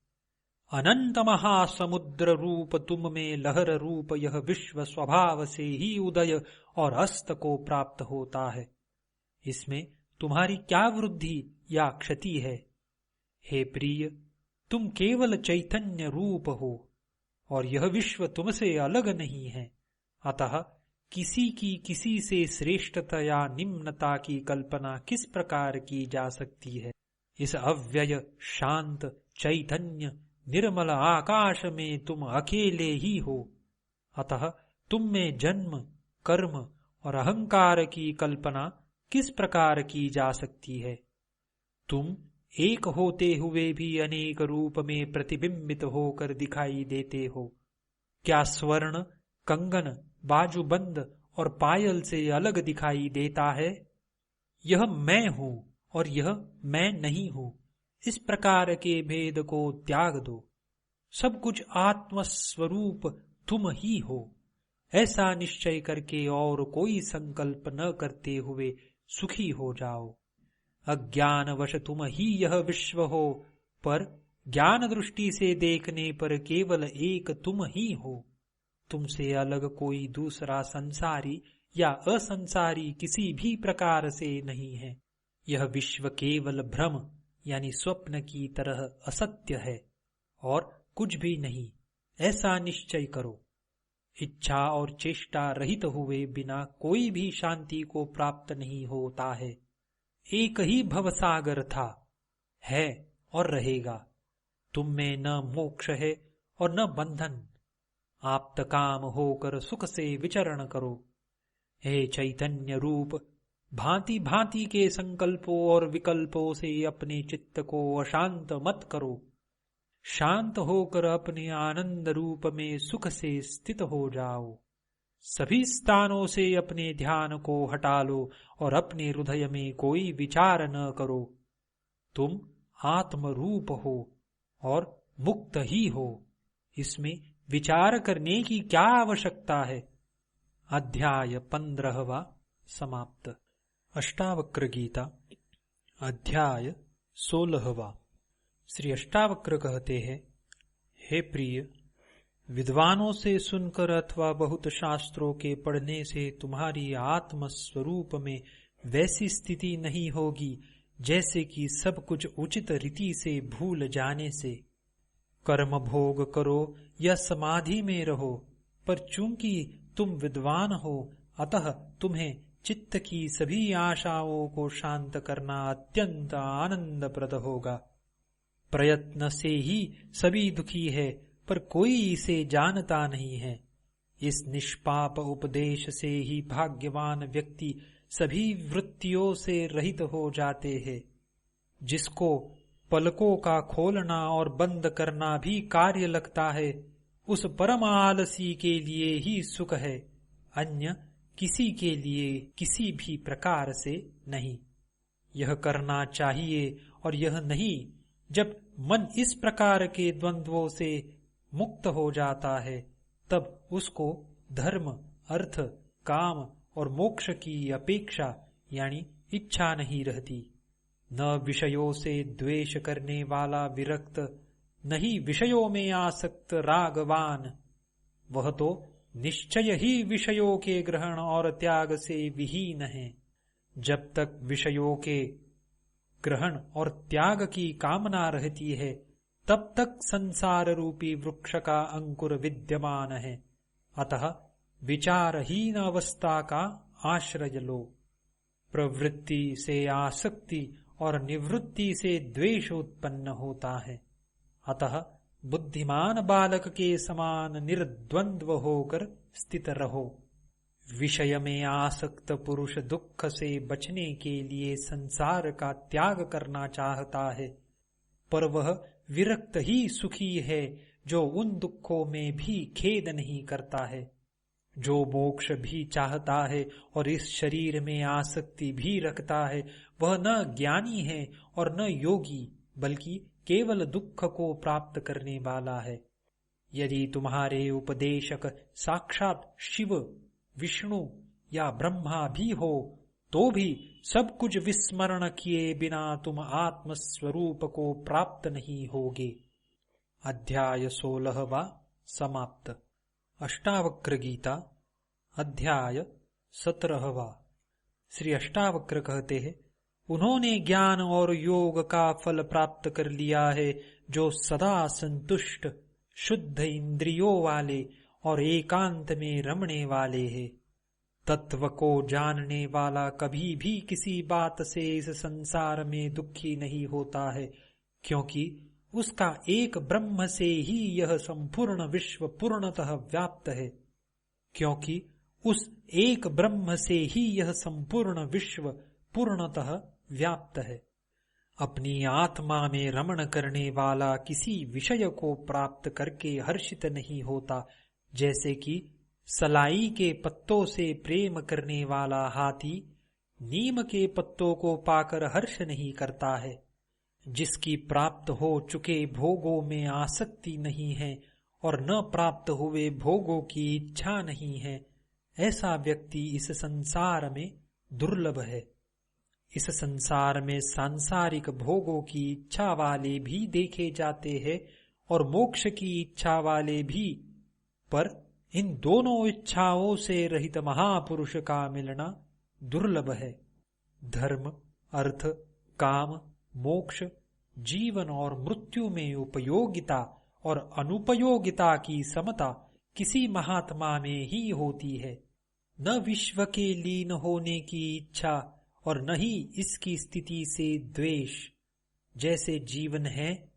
अनंत महासमुद्र रूप तुम में लहर रूप यह विश्व स्वभाव से ही उदय और अस्त को प्राप्त होता है। इसमें तुम्हारी क्या वृद्धि या क्षति है? हे प्रिय, तुम केवल चैतन्य रूप हो और यह विश्व तुमसे अलग नहीं है। अतः किसी की किसी से श्रेष्ठता या निम्नता की कल्पना किस प्रकार की जा सकती है? इस अव्यय शांत चैतन्य निर्मल आकाश में तुम अकेले ही हो। अतः तुम में जन्म, कर्म और अहंकार की कल्पना किस प्रकार की जा सकती है? तुम एक होते हुए भी अनेक रूप में प्रतिबिंबित होकर दिखाई देते हो। क्या स्वर्ण, कंगन, बाजूबंद और पायल से अलग दिखाई देता है? यह मैं हूं और यह मैं नहीं हूं, इस प्रकार के भेद को त्याग दो। सब कुछ आत्मस्वरूप तुम ही हो, ऐसा निश्चय करके और कोई संकल्प न करते हुए सुखी हो जाओ। अज्ञानवश तुम ही यह विश्व हो, पर ज्ञान दृष्टि से देखने पर केवल एक तुम ही हो। तुमसे अलग कोई दूसरा संसारी या असंसारी किसी भी प्रकार से नहीं है। यह विश्व केवल भ्रम यानी स्वप्न की तरह असत्य है और कुछ भी नहीं, ऐसा निश्चय करो। इच्छा और चेष्टा रहित हुए बिना कोई भी शांति को प्राप्त नहीं होता है। एक ही भवसागर था, है और रहेगा। तुम में न मोक्ष है और न बंधन। आप्तकाम होकर सुख से विचरण करो। हे चैतन्य रूप, भांति भांति के संकल्पों और विकल्पों से अपने चित्त को अशांत मत करो। शांत होकर अपने आनंद रूप में सुख से स्थित हो जाओ। सभी स्थानों से अपने ध्यान को हटा लो और अपने हृदय में कोई विचार न करो। तुम आत्म रूप हो और मुक्त ही हो, इसमें विचार करने की क्या आवश्यकता है? अध्याय 15वां समाप्त। अष्टावक्र गीता अध्याय 16वां। श्री अष्टावक्र कहते हैं, हे प्रिय, विद्वानों से सुनकर अथवा बहुत शास्त्रों के पढ़ने से तुम्हारी आत्म स्वरूप में वैसी स्थिति नहीं होगी जैसे कि सब कुछ उचित रीति से भूल जाने से। कर्म भोग करो या समाधि में रहो, पर चूंकि तुम विद्वान हो, अतः तुम्हें चित्त की सभी आशाओं को शांत करना अत्यंत आनंदप्रद होगा। प्रयत्न से ही सभी दुखी है, पर कोई इसे जानता नहीं है। इस निष्पाप उपदेश से ही भाग्यवान व्यक्ति सभी वृत्तियों से रहित हो जाते हैं। जिसको पलकों का खोलना और बंद करना भी कार्य लगता है, उस परम आलसी के लिए ही सुख है, अन्य किसी के लिए किसी भी प्रकार से नहीं। यह करना चाहिए और यह नहीं। जब मन इस प्रकार के द्वंद्वों से मुक्त हो जाता है, तब उसको धर्म, अर्थ, काम और मोक्ष की अपेक्षा यानी इच्छा नहीं रहती। न विषयों से द्वेष करने वाला विरक्त, नहीं विषयों में आसक्त रागवान, वह तो निश्चय ही विषयों के ग्रहण और त्याग से विहीन है। जब तक विषयों के ग्रहण और त्याग की कामना रहती है, तब तक संसार रूपी वृक्ष का अंकुर विद्यमान है। अतः विचारहीन अवस्था का आश्रय लो। प्रवृत्ति से आसक्ति और निवृत्ति से द्वेष उत्पन्न होता है। अतः बुद्धिमान बालक के समान निर्द्वंद्व होकर स्थित रहो। विषय में आसक्त पुरुष दुख से बचने के लिए संसार का त्याग करना चाहता है, पर वह विरक्त ही सुखी है जो उन दुखों में भी खेद नहीं करता है। जो मोक्ष भी चाहता है और इस शरीर में आसक्ति भी रखता है, वह न ज्ञानी है और न योगी, बल्कि केवल दुख को प्राप्त करने वाला है। यदि तुम्हारे उपदेशक साक्षात शिव, विष्णु या ब्रह्मा भी हो, तो भी सब कुछ विस्मरण किए बिना तुम आत्म स्वरूप को प्राप्त नहीं होगे। अध्याय 16वां समाप्त। अष्टावक्र गीता अध्याय 17वां। श्री अष्टावक्र कहते हैं, उन्होंने ज्ञान और योग का फल प्राप्त कर लिया है, जो सदा संतुष्ट, शुद्ध इंद्रियों वाले और एकांत में रमने वाले हैं। तत्व को जानने वाला कभी भी किसी बात से इस संसार में दुखी नहीं होता है, क्योंकि उसका एक ब्रह्म से ही यह संपूर्ण विश्व पूर्णतः व्याप्त है। क्योंकि उस एक ब्रह्म से ही यह संपूर्ण विश्व पूर्णतः व्याप्त है। अपनी आत्मा में रमण करने वाला किसी विषय को प्राप्त करके हर्षित नहीं होता, जैसे कि सलाई के पत्तों से प्रेम करने वाला हाथी नीम के पत्तों को पाकर हर्ष नहीं करता है। जिसकी प्राप्त हो चुके भोगों में आसक्ति नहीं है और न प्राप्त हुए भोगों की इच्छा नहीं है, ऐसा व्यक्ति इस संसार में दुर्लभ है। इस संसार में सांसारिक भोगों की इच्छा वाले भी देखे जाते हैं और मोक्ष की इच्छा वाले भी, पर इन दोनों इच्छाओं से रहित महापुरुष का मिलना दुर्लभ है। धर्म, अर्थ, काम, मोक्ष, जीवन और मृत्यु में उपयोगिता और अनुपयोगिता की समता किसी महात्मा में ही होती है। न विश्व के लीन होने की इच्छा और न ही इसकी स्थिति से द्वेष। जैसे जीवन है,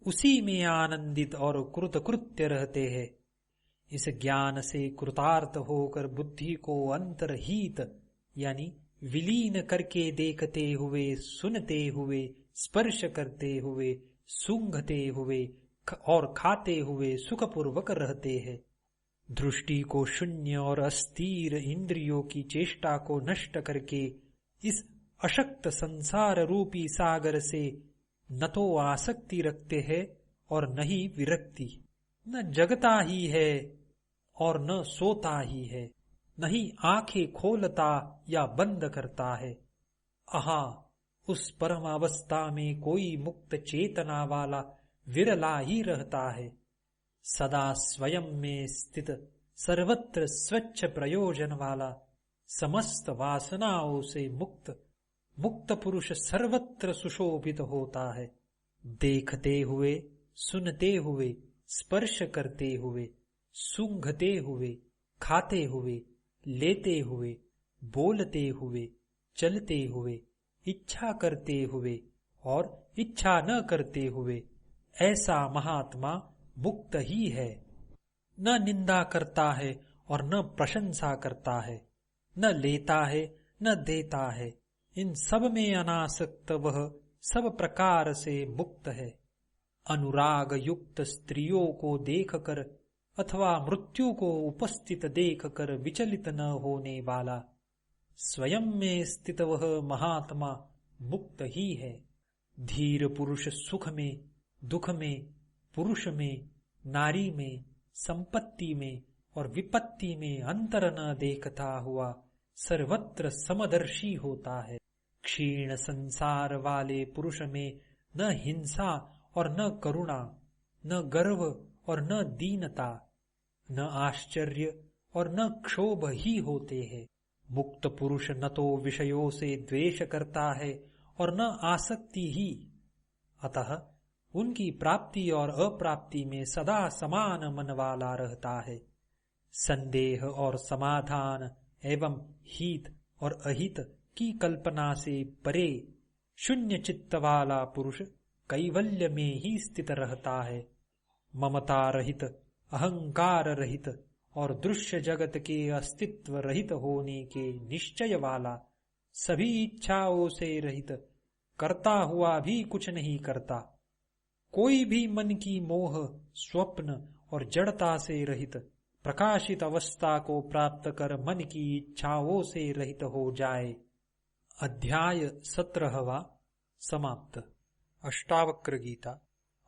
उसी में आनंदित और कृतकृत्य रहते हैं। इस ज्ञान से कृतार्थ होकर बुद्धि को अंतर्हित यानी विलीन करके देखते हुए, सुनते हुए, स्पर्श करते हुए, सूंघते हुए और खाते हुए सुखपूर्वक रहते हैं। दृष्टि को शून्य और अस्थिर इंद्रियों की चेष्टा को नष्ट करके इस अशक्त संसार रूपी सागर से न तो आसक्ति रखते हैं और न ही विरक्ति। न जगता ही है और न सोता ही है, न ही आंखें खोलता या बंद करता है। आहा, उस परम अवस्था में कोई मुक्त चेतना वाला विरला ही रहता है। सदा स्वयं में स्थित, सर्वत्र स्वच्छ प्रयोजन वाला, समस्त वासनाओं से मुक्त पुरुष सर्वत्र सुशोभित होता है। देखते हुए, सुनते हुए, स्पर्श करते हुए, सूंघते हुए, खाते हुए, लेते हुए, बोलते हुए, चलते हुए, इच्छा करते हुए और इच्छा न करते हुए, ऐसा महात्मा मुक्त ही है। न निंदा करता है और न प्रशंसा करता है, न लेता है न देता है। इन सब में अनासक्त वह सब प्रकार से मुक्त है। अनुराग युक्त स्त्रियों को देखकर अथवा मृत्यु को उपस्थित देखकर विचलित न होने वाला, स्वयं में स्थित वह महात्मा मुक्त ही है। धीर पुरुष सुख में, दुख में, पुरुष में, नारी में, संपत्ति में और विपत्ति में अंतर न देखता हुआ सर्वत्र समदर्शी होता है। क्षीण संसार वाले पुरुष में न हिंसा और न करुणा, न गर्व और न दीनता, न आश्चर्य और न क्षोभ ही होते हैं। मुक्त पुरुष न तो विषयों से द्वेष करता है और न आसक्ति ही, अतः उनकी प्राप्ति और अप्राप्ति में सदा समान मन वाला रहता है। संदेह और समाधान एवं हित और अहित की कल्पना से परे शून्य चित्त वाला पुरुष कैवल्य में ही स्थित रहता है। ममता रहित, अहंकार रहित और दृश्य जगत के अस्तित्व रहित होने के निश्चय वाला, सभी इच्छाओं से रहित, करता हुआ भी कुछ नहीं करता, कोई भी मन की मोह, स्वप्न और जड़ता से रहित प्रकाशित अवस्था को प्राप्त कर मन की इच्छाओं से रहित हो जाए। अध्याय 17वां समाप्त। अष्टावक्र गीता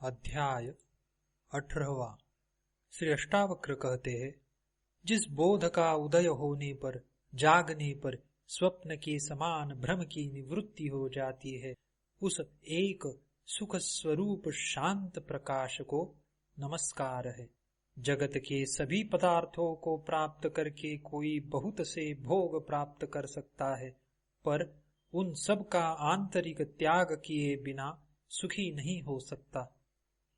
अध्याय 18वां। श्री अष्टावक्र कहते हैं, जिस बोध का उदय होने पर, जागने पर स्वप्न के समान भ्रम की निवृत्ति हो जाती है, उस एक सुख स्वरूप शांत प्रकाश को नमस्कार है। जगत के सभी पदार्थों को प्राप्त करके कोई बहुत से भोग प्राप्त कर सकता है, पर उन सब का आंतरिक त्याग किए बिना सुखी नहीं हो सकता।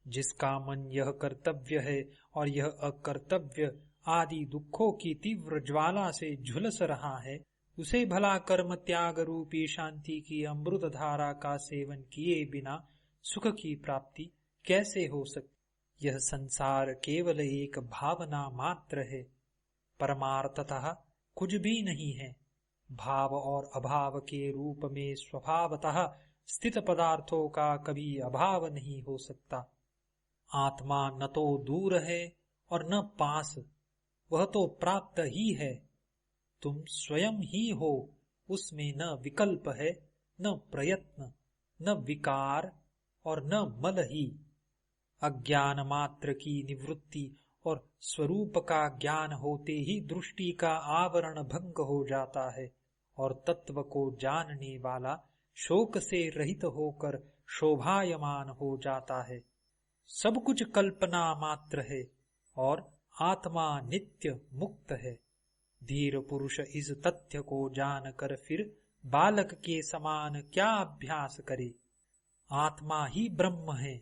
जिसका मन यह कर्तव्य है और यह अकर्तव्य आदि दुखों की तीव्र ज्वाला से झुलस रहा है, उसे भला कर्म त्याग रूपी शांति की अमृत धारा का सेवन किए बिना सुख की प्राप्ति कैसे हो सकती। यह संसार केवल एक भावना मात्र है, परमार्थतः कुछ भी नहीं है। भाव और अभाव के रूप में स्वभावतः स्थित पदार्थों का कभी अभाव नहीं हो सकता। आत्मा न तो दूर है और न पास, वह तो प्राप्त ही है। तुम स्वयं ही हो, उसमें न विकल्प है, न प्रयत्न, न विकार और न मल ही। अज्ञान मात्र की निवृत्ति और स्वरूप का ज्ञान होते ही दृष्टि का आवरण भंग हो जाता है और तत्व को जानने वाला शोक से रहित होकर शोभायमान हो जाता है। सब कुछ कल्पना मात्र है और आत्मा नित्य मुक्त है। धीर पुरुष इस तथ्य को जानकर फिर बालक के समान क्या अभ्यास करे। आत्मा ही ब्रह्म है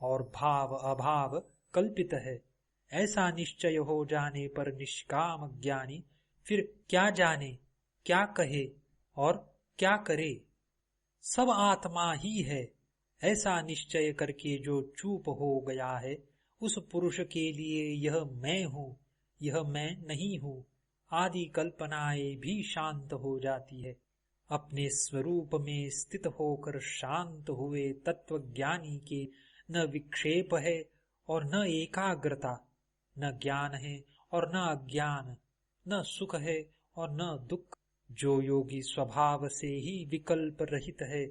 और भाव अभाव कल्पित है, ऐसा निश्चय हो जाने पर निष्काम ज्ञानी फिर क्या जाने, क्या कहे और क्या करे। सब आत्मा ही है, ऐसा निश्चय करके जो चूप हो गया है, उस पुरुष के लिए यह मैं हूँ, यह मैं नहीं हूँ आदि कल्पनाएं भी शांत हो जाती है। अपने स्वरूप में स्थित होकर शांत हुए तत्वज्ञानी के न विक्षेप है और न एकाग्रता, न ज्ञान है और न अज्ञान, न सुख है और न दुख। जो योगी स्वभाव से ही विकल्प रहित है,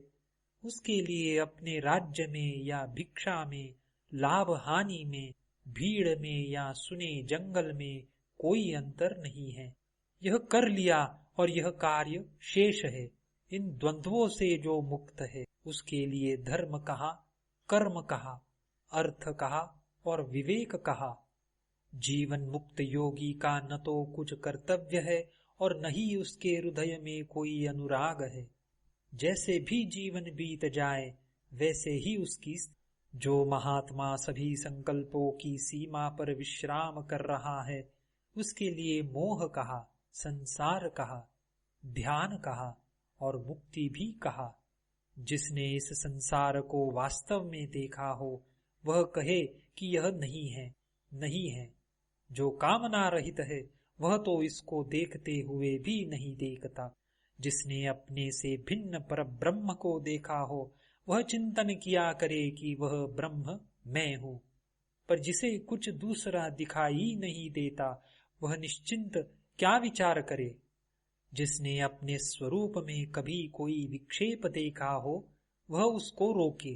उसके लिए अपने राज्य में या भिक्षा में, लाभ हानि में, भीड़ में या सुने जंगल में कोई अंतर नहीं है। यह कर लिया और यह कार्य शेष है। इन द्वंद्वों से जो मुक्त है, उसके लिए धर्म कहा, कर्म कहा, अर्थ कहा और विवेक कहा। जीवन मुक्त योगी का न तो कुछ कर्तव्य है और न ही उसके हृदय में कोई अनुराग है। जैसे भी जीवन बीत जाए वैसे ही उसकी। जो महात्मा सभी संकल्पों की सीमा पर विश्राम कर रहा है, उसके लिए मोह कहा, संसार कहा, ध्यान कहा और मुक्ति भी कहा। जिसने इस संसार को वास्तव में देखा हो, वह कहे कि यह नहीं है, नहीं है। जो कामना रहित है, वह तो इसको देखते हुए भी नहीं देखता। जिसने अपने से भिन्न पर ब्रह्म को देखा हो, वह चिंतन किया करे कि वह ब्रह्म मैं हूँ। पर जिसे कुछ दूसरा दिखाई नहीं देता, वह निश्चिंत क्या विचार करे। जिसने अपने स्वरूप में कभी कोई विक्षेप देखा हो, वह उसको रोके।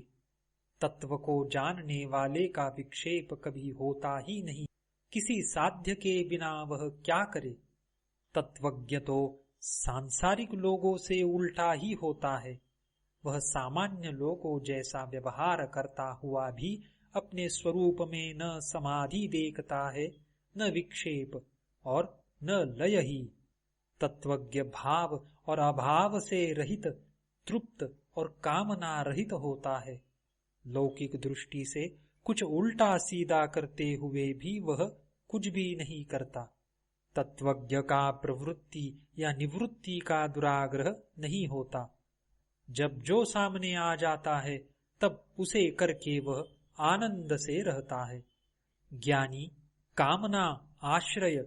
तत्व को जानने वाले का विक्षेप कभी होता ही नहीं। किसी साध्य के बिना वह क्या करे। तत्वज्ञ तो सांसारिक लोगों से उल्टा ही होता है। वह सामान्य लोगों जैसा व्यवहार करता हुआ भी अपने स्वरूप में न समाधि देखता है, न विक्षेप और न लय ही। तत्वज्ञ भाव और अभाव से रहित, तृप्त और कामना रहित होता है। लौकिक दृष्टि से कुछ उल्टा सीधा करते हुए भी वह कुछ भी नहीं करता। तत्वज्ञ का प्रवृत्ति या निवृत्ति का दुराग्रह नहीं होता। जब जो सामने आ जाता है तब उसे करके वह आनंद से रहता है। ज्ञानी कामना, आश्रय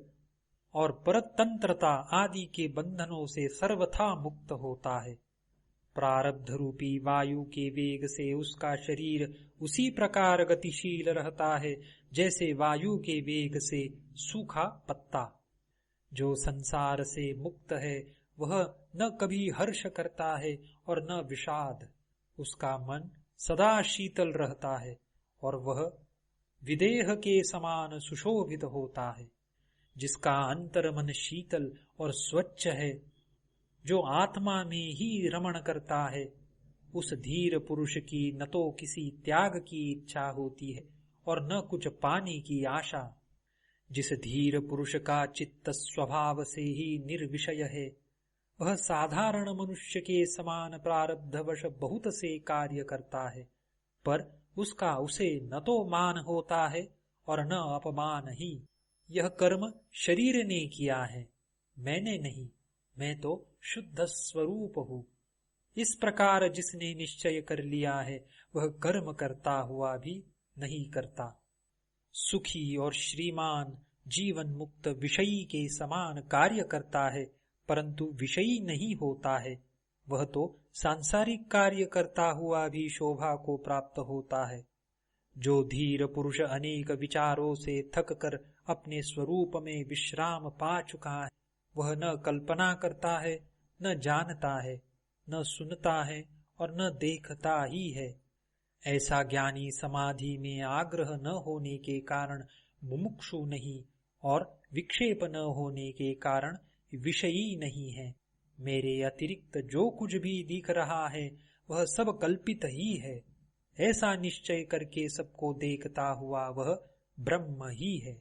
और परतंत्रता आदि के बंधनों से सर्वथा मुक्त होता है। प्रारब्ध रूपी वायु के वेग से उसका शरीर उसी प्रकार गतिशील रहता है जैसे वायु के वेग से सूखा पत्ता। जो संसार से मुक्त है वह न कभी हर्ष करता है और न विषाद। उसका मन सदा शीतल रहता है और वह विदेह के समान सुशोभित होता है। जिसका अंतर्मन शीतल और स्वच्छ है, जो आत्मा में ही रमण करता है, उस धीर पुरुष की न तो किसी त्याग की इच्छा होती है और न कुछ पाने की आशा। जिस धीर पुरुष का चित्त स्वभाव से ही निर्विषय है, वह साधारण मनुष्य के समान प्रारब्धवश बहुत से कार्य करता है, पर उसका उसे न तो मान होता है और न अपमान ही। यह कर्म शरीर ने किया है, मैंने नहीं, मैं तो शुद्ध स्वरूप हूँ। इस प्रकार जिसने निश्चय कर लिया है वह कर्म करता हुआ भी नहीं करता। सुखी और श्रीमान जीवन मुक्त विषयी के समान कार्य करता है, परंतु विषयी नहीं होता है। वह तो सांसारिक कार्य करता हुआ भी शोभा को प्राप्त होता है। जो धीर पुरुष अनेक विचारों से थक कर अपने स्वरूप में विश्राम पा चुका है, वह न कल्पना करता है, न जानता है, न सुनता है और न देखता ही है। ऐसा ज्ञानी समाधि में आग्रह न होने के कारण मुमुक्षु नहीं और विक्षेप न होने के कारण विषयी नहीं है। मेरे अतिरिक्त जो कुछ भी दिख रहा है वह सब कल्पित ही है। ऐसा निश्चय करके सबको देखता हुआ वह ब्रह्म ही है।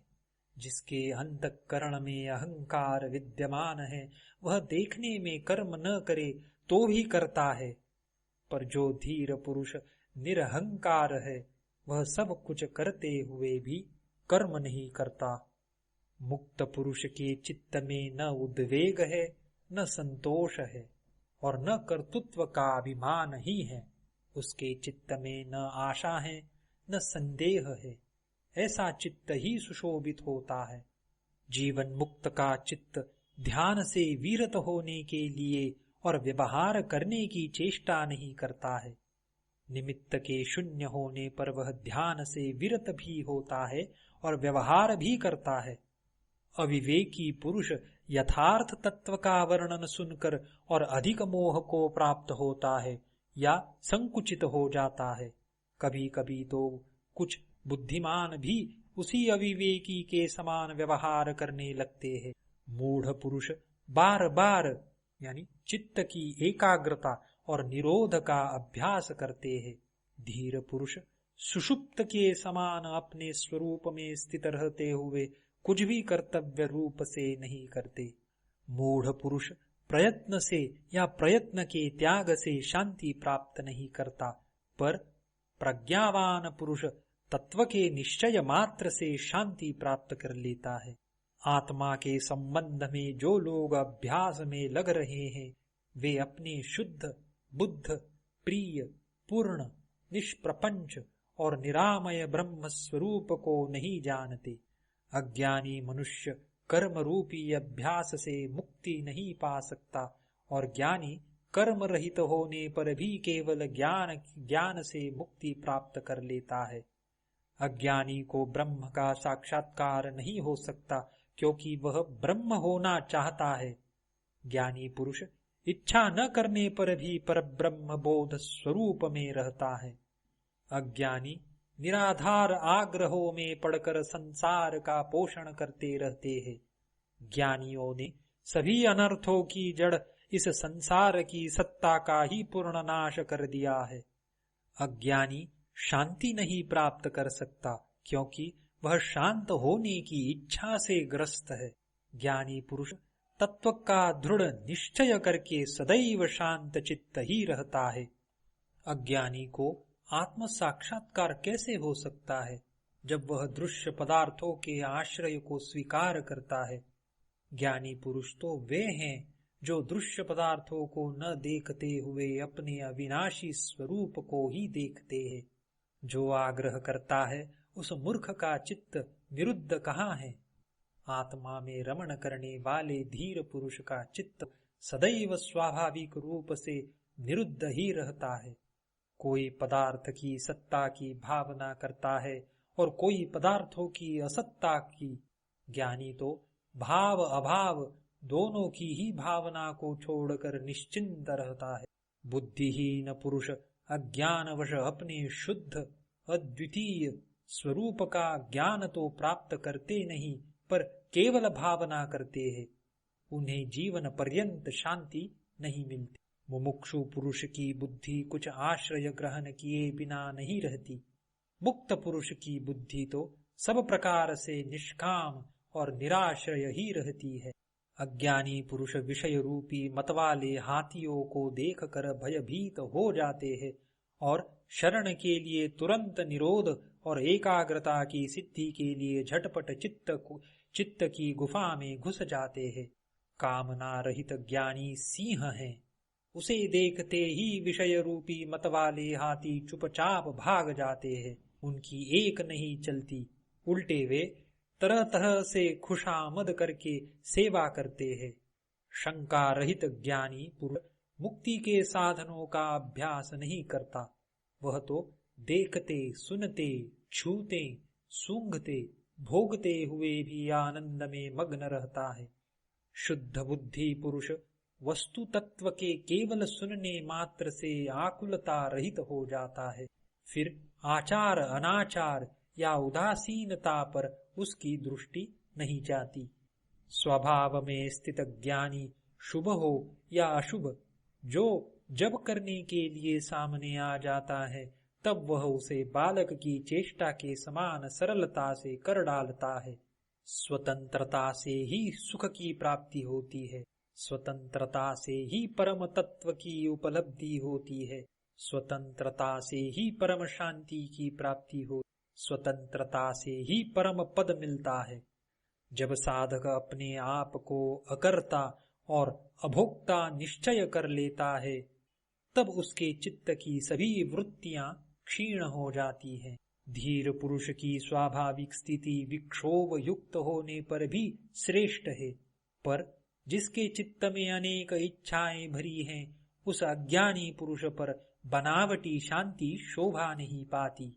जिसके अंतःकरण में अहंकार विद्यमान है वह देखने में कर्म न करे तो भी करता है, पर जो धीर पुरुष निरहंकार है वह सब कुछ करते हुए भी कर्म नहीं करता। मुक्त पुरुष के चित्त में न उद्वेग है, न संतोष है और न कर्तृत्व का अभिमान ही है। उसके चित्त में न आशा है, न संदेह है। ऐसा चित्त ही सुशोभित होता है। जीवन मुक्त का चित्त ध्यान से विरत होने के लिए और व्यवहार करने की चेष्टा नहीं करता है। निमित्त के शून्य होने पर वह ध्यान से विरत भी होता है और व्यवहार भी करता है। अविवेकी पुरुष यथार्थ तत्व का वर्णन सुनकर और अधिक मोह को प्राप्त होता है या संकुचित हो जाता है। कभी कभी तो कुछ बुद्धिमान भी उसी अविवेकी के समान व्यवहार करने लगते हैं। मूढ़ पुरुष बार बार यानी चित्त की एकाग्रता और निरोध का अभ्यास करते हैं। धीर पुरुष सुषुप्त के समान अपने स्वरूप में स्थित रहते हुए कुछ भी कर्तव्य रूप से नहीं करते। मूढ़ पुरुष प्रयत्न से या प्रयत्न के त्याग से शांति प्राप्त नहीं करता, पर प्रज्ञावान पुरुष तत्व के निश्चय मात्र से शांति प्राप्त कर लेता है। आत्मा के संबंध में जो लोग अभ्यास में लग रहे हैं वे अपने शुद्ध, बुद्ध, प्रिय, पूर्ण, निष्प्रपंच और निरामय ब्रह्म स्वरूप को नहीं जानते। अज्ञानी मनुष्य कर्म रूपी अभ्यास से मुक्ति नहीं पा सकता और ज्ञानी कर्म रहित होने पर भी केवल ज्ञान से मुक्ति प्राप्त कर लेता है। अज्ञानी को ब्रह्म का साक्षात्कार नहीं हो सकता क्योंकि वह ब्रह्म होना चाहता है। ज्ञानी पुरुष इच्छा न करने पर भी परब्रह्म बोध स्वरूप में रहता है। अज्ञानी निराधार आग्रहों में पड़कर संसार का पोषण करते रहते हैं। ज्ञानियों ने सभी अनर्थों की जड़ इस संसार की सत्ता का ही पूर्ण नाश कर दिया है। अज्ञानी शांति नहीं प्राप्त कर सकता, क्योंकि वह शांत होने की इच्छा से ग्रस्त है। ज्ञानी पुरुष तत्व का दृढ़ निश्चय करके सदैव शांत चित्त ही रहता है। अज्ञानी को आत्म साक्षात्कार कैसे हो सकता है, जब वह दृश्य पदार्थों के आश्रय को स्वीकार करता है। ज्ञानी पुरुष तो वे हैं जो दृश्य पदार्थों को न देखते हुए अपने अविनाशी स्वरूप को ही देखते हैं। जो आग्रह करता है उस मूर्ख का चित्त निरुद्ध कहाँ है। आत्मा में रमण करने वाले धीर पुरुष का चित्त सदैव स्वाभाविक रूप से निरुद्ध ही रहता है। कोई पदार्थ की सत्ता की भावना करता है और कोई पदार्थों की असत्ता की। ज्ञानी तो भाव अभाव दोनों की ही भावना को छोड़कर निश्चिंत रहता है। बुद्धिहीन पुरुष अज्ञानवश अपने शुद्ध अद्वितीय स्वरूप का ज्ञान तो प्राप्त करते नहीं, पर केवल भावना करते हैं। उन्हें जीवन पर्यंत शांति नहीं मिलती। मुमुक्षु पुरुष की बुद्धि कुछ आश्रय ग्रहण किए बिना नहीं रहती। मुक्त पुरुष की बुद्धि तो सब प्रकार से निष्काम और निराश्रय ही रहती है। अज्ञानी पुरुष विषय रूपी मतवाले हाथियों को देखकर भयभीत हो जाते हैं और शरण के लिए तुरंत निरोध और एकाग्रता की सिद्धि के लिए झटपट चित्त की गुफा में घुस जाते हैं। कामना रहित ज्ञानी सिंह है, उसे देखते ही विषय रूपी मतवाले हाथी चुपचाप भाग जाते हैं। उनकी एक नहीं चलती, उल्टे वे तरह तरह से खुशामद करके सेवा करते हैं। शंका रहित ज्ञानी पुरुष मुक्ति के साधनों का अभ्यास नहीं करता। वह तो देखते, सुनते, छूते, सूंघते, भोगते हुए भी आनंद में मग्न रहता है। शुद्ध बुद्धि पुरुष वस्तु तत्व के केवल सुनने मात्र से आकुलता रहित हो जाता है। फिर आचार अनाचार या उदासीनता पर उसकी दृष्टि नहीं जाती। स्वभाव में स्थित ज्ञानी शुभ हो या अशुभ, जो जब करने के लिए सामने आ जाता है तब वह उसे बालक की चेष्टा के समान सरलता से कर डालता है। स्वतंत्रता से ही सुख की प्राप्ति होती है। स्वतंत्रता से ही परम तत्व की उपलब्धि होती है। स्वतंत्रता से ही परम शांति की प्राप्ति हो। स्वतंत्रता से ही परम पद मिलता है। जब साधक अपने आप को अकर्ता और अभोक्ता निश्चय कर लेता है, तब उसके चित्त की सभी वृत्तियां क्षीण हो जाती हैं। धीर पुरुष की स्वाभाविक स्थिति विक्षोभ युक्त होने पर भी श्रेष्ठ है, पर जिसके चित्त में अनेक इच्छाएं भरी हैं, उस अज्ञानी पुरुष पर बनावटी शांति शोभा नहीं पाती।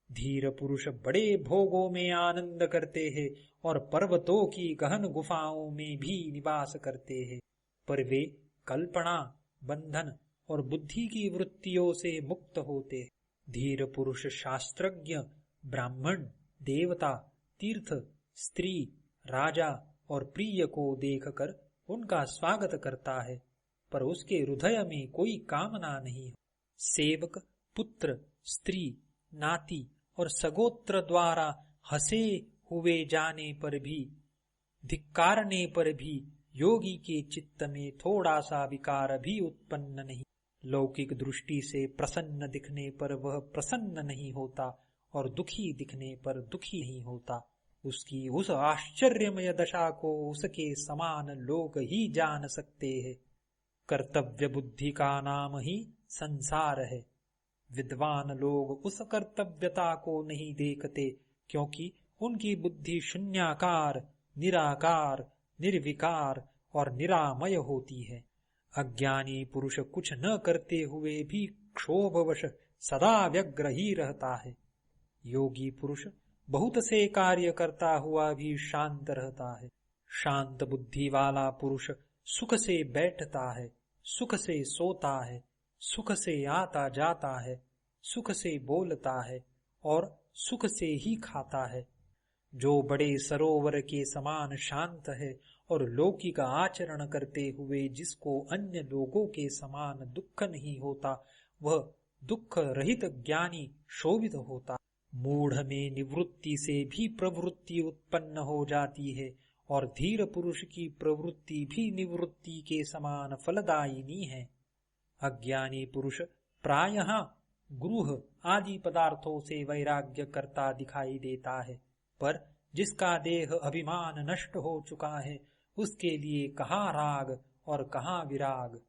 धीर पुरुष बड़े भोगों में आनंद करते हैं और पर्वतों की गहन गुफाओं में भी निवास करते हैं, पर वे कल्पना, बंधन और बुद्धि की वृत्तियों से मुक्त होते हैं। धीर पुरुष शास्त्रज्ञ, ब्राह्मण, देवता, तीर्थ, स्त्री, राजा और प्रिय को देखकर उनका स्वागत करता है, पर उसके हृदय में कोई कामना नहीं। सेवक, पुत्र, स्त्री, नाती और सगोत्र द्वारा हंसे हुए जाने पर भी, धिक्कारने पर भी योगी के चित्त में थोड़ा सा विकार भी उत्पन्न नहीं। लौकिक दृष्टि से प्रसन्न दिखने पर वह प्रसन्न नहीं होता और दुखी दिखने पर दुखी नहीं होता। उसकी उस आश्चर्यमय दशा को उसके समान लोग ही जान सकते हैं। कर्तव्य बुद्धि का नाम ही संसार है। विद्वान लोग उस कर्तव्यता को नहीं देखते, क्योंकि उनकी बुद्धि शून्याकार, निराकार, निर्विकार और निरामय होती है। अज्ञानी पुरुष कुछ न करते हुए भी क्षोभवश सदा व्यग्र ही रहता है। योगी पुरुष बहुत से कार्य करता हुआ भी शांत रहता है। शांत बुद्धि वाला पुरुष सुख से बैठता है, सुख से सोता है, सुख से आता जाता है, सुख से बोलता है और सुख से ही खाता है। जो बड़े सरोवर के समान शांत है और लौकिक आचरण करते हुए जिसको अन्य लोगों के समान दुख नहीं होता, वह दुख रहित ज्ञानी शोभित होता। मूढ़ में निवृत्ति से भी प्रवृत्ति उत्पन्न हो जाती है और धीर पुरुष की प्रवृत्ति भी निवृत्ति के समान फलदायिनी है। अज्ञानी पुरुष प्रायः गृह आदि पदार्थों से वैराग्य करता दिखाई देता है, पर जिसका देह अभिमान नष्ट हो चुका है उसके लिए कहाँ राग और कहाँ विराग।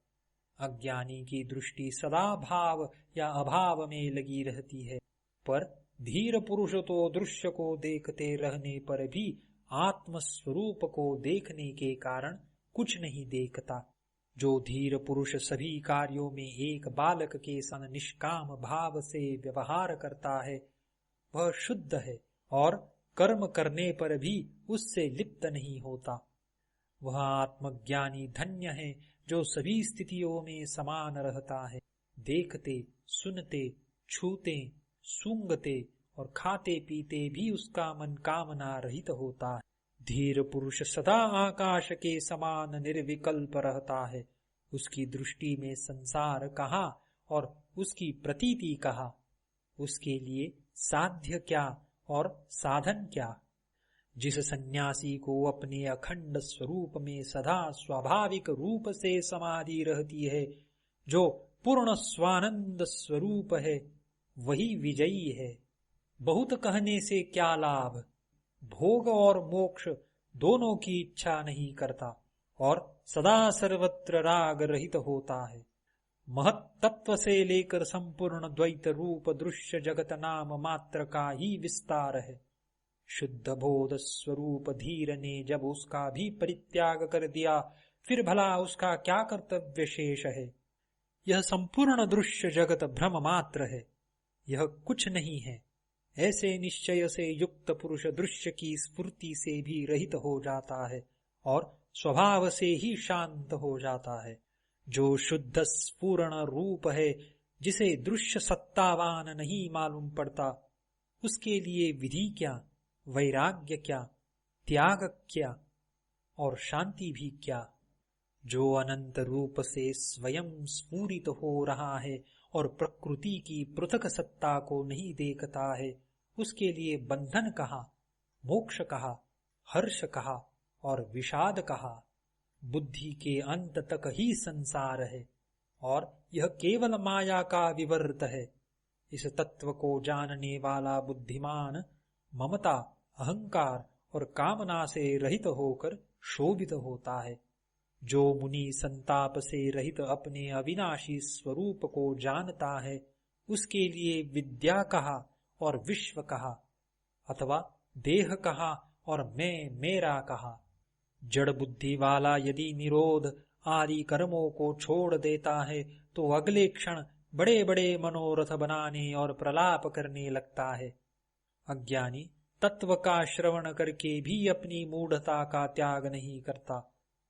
अज्ञानी की दृष्टि सदा भाव या अभाव में लगी रहती है, पर धीर पुरुष तो दृश्य को देखते रहने पर भी आत्मस्वरूप को देखने के कारण कुछ नहीं देखता। जो धीर पुरुष सभी कार्यों में एक बालक के सन निष्काम भाव से व्यवहार करता है, वह शुद्ध है और कर्म करने पर भी उससे लिप्त नहीं होता। वह आत्मज्ञानी धन्य है जो सभी स्थितियों में समान रहता है, देखते, सुनते, छूते, सूंघते और खाते पीते भी उसका मन कामना रहित होता है। धीर पुरुष सदा आकाश के समान निर्विकल्प रहता है। उसकी दृष्टि में संसार कहाँ और उसकी प्रतीति कहाँ, उसके लिए साध्य क्या और साधन क्या। जिस सन्यासी को अपने अखंड स्वरूप में सदा स्वाभाविक रूप से समाधि रहती है, जो पूर्ण स्वानंद स्वरूप है, वही विजयी है। बहुत कहने से क्या लाभ। भोग और मोक्ष दोनों की इच्छा नहीं करता और सदा सर्वत्र राग रहित होता है। महत तत्व से लेकर संपूर्ण द्वैत रूप दृश्य जगत नाम मात्र का ही विस्तार है। शुद्ध बोध स्वरूप धीर ने जब उसका भी परित्याग कर दिया, फिर भला उसका क्या कर्तव्य शेष है। यह संपूर्ण दृश्य जगत भ्रम मात्र है, यह कुछ नहीं है। ऐसे निश्चय से युक्त पुरुष दृश्य की स्फूर्ति से भी रहित हो जाता है और स्वभाव से ही शांत हो जाता है। जो शुद्ध स्फुरण रूप है, जिसे दृश्य सत्तावान नहीं मालूम पड़ता, उसके लिए विधि क्या, वैराग्य क्या, त्याग क्या और शांति भी क्या। जो अनंत रूप से स्वयं स्फुरित हो रहा है और प्रकृति की पृथक सत्ता को नहीं देखता है, उसके लिए बंधन कहा, मोक्ष कहा, हर्ष कहा और विषाद कहा। बुद्धि के अंत तक ही संसार है और यह केवल माया का विवर्त है। इस तत्व को जानने वाला बुद्धिमान ममता, अहंकार और कामना से रहित होकर शोभित होता है। जो मुनि संताप से रहित अपने अविनाशी स्वरूप को जानता है, उसके लिए विद्या कहा और विश्व कहा, अथवा देह कहा और मैं मेरा कहा। जड़ बुद्धि वाला यदि निरोध आदि कर्मों को छोड़ देता है तो अगले क्षण बड़े बड़े मनोरथ बनाने और प्रलाप करने लगता है। अज्ञानी तत्व का श्रवण करके भी अपनी मूढ़ता का त्याग नहीं करता।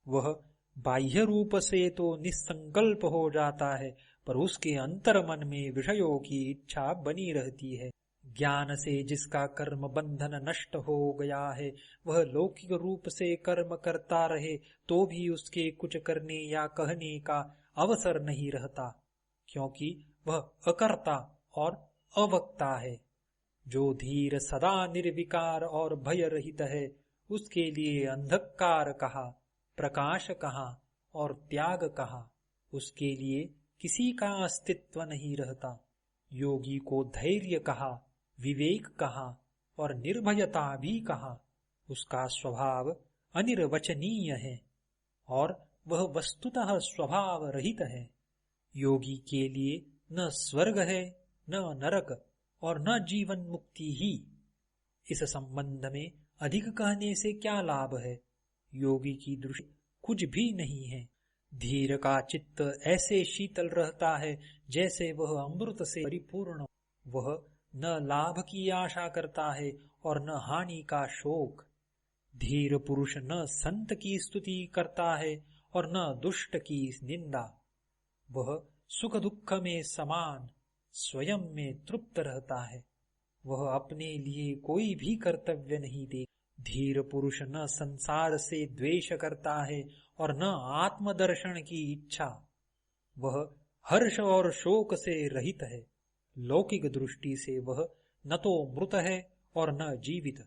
वह बाह्य रूप से तो निसंकल्प हो जाता है, पर उसके अंतर मन में विषयों की इच्छा बनी रहती है। ज्ञान से जिसका कर्म बंधन नष्ट हो गया है, वह लौकिक रूप से कर्म करता रहे तो भी उसके कुछ करने या कहने का अवसर नहीं रहता, क्योंकि वह अकर्ता और अवक्ता है। जो धीर सदा निर्विकार और भय रहित है, उसके लिए अंधकार कहा, प्रकाश कहा और त्याग कहा। उसके लिए किसी का अस्तित्व नहीं रहता। योगी को धैर्य कहा, विवेक कहा और निर्भयता भी कहा। उसका स्वभाव अनिर्वचनीय है और वह वस्तुतः स्वभाव रहित है। योगी के लिए न स्वर्ग है, न नरक और न जीवन मुक्ति ही। इस संबंध में अधिक कहने से क्या लाभ है। योगी की दृष्टि कुछ भी नहीं है। धीर का चित्त ऐसे शीतल रहता है जैसे वह अमृत से परिपूर्ण। वह न लाभ की आशा करता है और न हानि का शोक। धीर पुरुष न संत की स्तुति करता है और न दुष्ट की निंदा। वह सुख दुख में समान स्वयं में तृप्त रहता है। वह अपने लिए कोई भी कर्तव्य नहीं दे। धीर पुरुष न संसार से द्वेष करता है और न आत्मदर्शन की इच्छा। वह हर्ष और शोक से रहित है। लौकिक दृष्टि से वह न तो मृत है और न जीवित।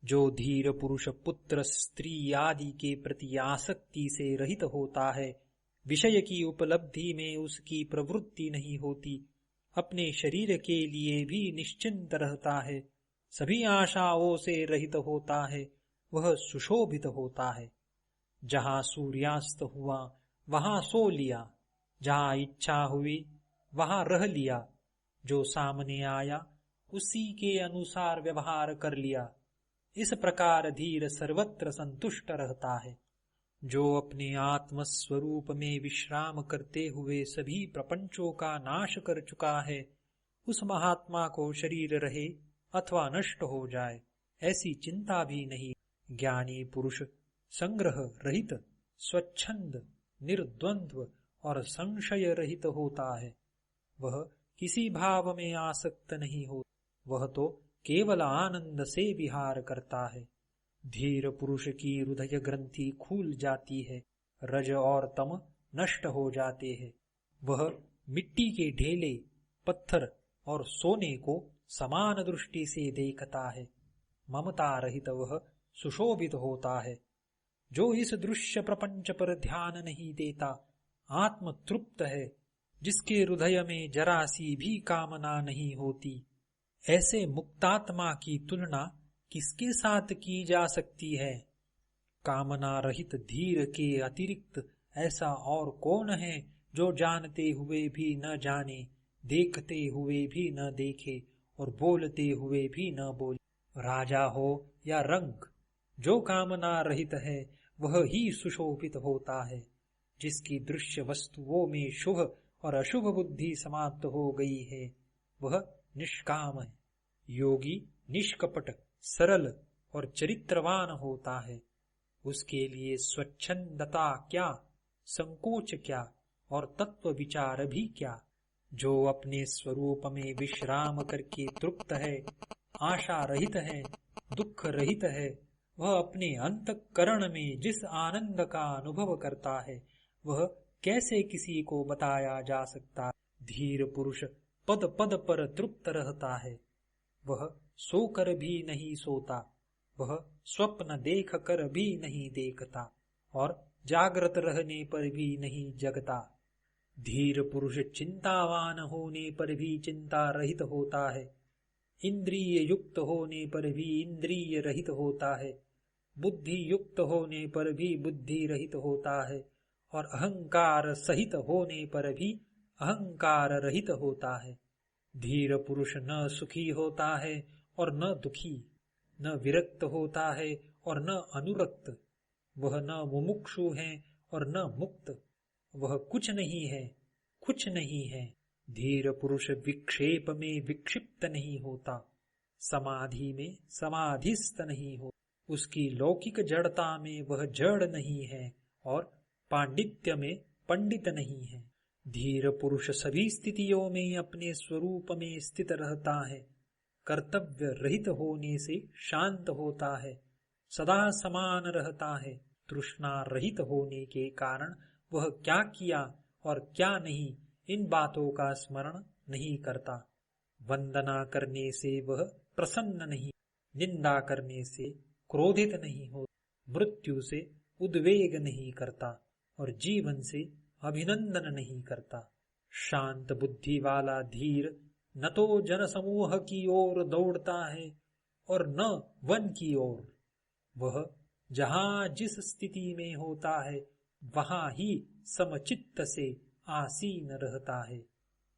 जो धीर पुरुष पुत्र स्त्री आदि के प्रति आसक्ति से रहित होता है, विषय की उपलब्धि में उसकी प्रवृत्ति नहीं होती, अपने शरीर के लिए भी निश्चिंत रहता है, सभी आशाओं से रहित होता है, वह सुशोभित होता है। जहाँ सूर्यास्त हुआ वहां सो लिया, जहाँ इच्छा हुई वहां रह लिया, जो सामने आया उसी के अनुसार व्यवहार कर लिया। इस प्रकार धीर सर्वत्र संतुष्ट रहता है। जो अपने आत्म स्वरूप में विश्राम करते हुए सभी प्रपंचों का नाश कर चुका है, उस महात्मा को शरीर रहे अथवा नष्ट हो जाए ऐसी चिंता भी नहीं। ज्ञानी पुरुष संग्रह रहित, स्वच्छंद, निर्द्वंद्व और संशय रहित होता है। वह किसी भाव में आसक्त नहीं हो, वह तो केवल आनंद से विहार करता है। धीर पुरुष की हृदय ग्रंथि खुल जाती है, रज और तम नष्ट हो जाते हैं। वह मिट्टी के ढेले, पत्थर और सोने को समान दृष्टि से देखता है। ममता रहित वह सुशोभित होता है। जो इस दृश्य प्रपंच पर ध्यान नहीं देता, आत्म तृप्त है, जिसके हृदय में जरा सी भी कामना नहीं होती, ऐसे मुक्तात्मा की तुलना किसके साथ की जा सकती है? कामना रहित धीर के अतिरिक्त ऐसा और कौन है जो जानते हुए भी न जाने, देखते हुए भी न देखे और बोलते हुए भी न बोले? राजा हो या रंक, जो कामना रहित है वह ही सुशोभित होता है। जिसकी दृश्य वस्तुओं में शुभ और अशुभ बुद्धि समाप्त हो गई है, वह निष्काम है। योगी निष्कपट, सरल और चरित्रवान होता है। उसके लिए स्वच्छंदता क्या, संकोच क्या और तत्व विचार भी क्या। जो अपने स्वरूप में विश्राम करके तृप्त है, आशा रहित है, दुख रहित है, वह अपने अंतःकरण में जिस आनंद का अनुभव करता है, वह कैसे किसी को बताया जा सकता है? धीर पुरुष पद पद पर तृप्त रहता है। वह सोकर भी नहीं सोता, वह स्वप्न देख कर भी नहीं देखता और जागृत रहने पर भी नहीं जगता। धीर पुरुष चिंतावान होने पर भी चिंता रहित होता है, इंद्रिय युक्त होने पर भी इंद्रिय रहित होता है, बुद्धि युक्त होने पर भी बुद्धि रहित होता है और अहंकार सहित होने पर भी अहंकार रहित होता है। धीर पुरुष न सुखी होता है और न दुखी, न विरक्त होता है और न अनुरक्त। वह न मुमुक्षु है और न मुक्त। वह कुछ नहीं है, कुछ नहीं है। धीर पुरुष विक्षेप में विक्षिप्त नहीं होता, समाधि में समाधिस्थ नहीं हो। उसकी लौकिक जड़ता में वह जड़ नहीं है और पांडित्य में पंडित नहीं है। धीर पुरुष सभी स्थितियों में अपने स्वरूप में स्थित रहता है। कर्तव्य रहित होने से शांत होता है, सदा समान रहता है। तृष्णा रहित होने के कारण वह क्या किया और क्या नहीं, इन बातों का स्मरण नहीं करता। वंदना करने से वह प्रसन्न नहीं, निंदा करने से क्रोधित नहीं हो, मृत्यु से उद्वेग नहीं करता और जीवन से अभिनंदन नहीं करता। शांत बुद्धि वाला धीर न तो जन समूह की ओर दौड़ता है और न वन की ओर। वह जहाँ जिस स्थिति में होता है वहां ही समचित्त से आसीन रहता है।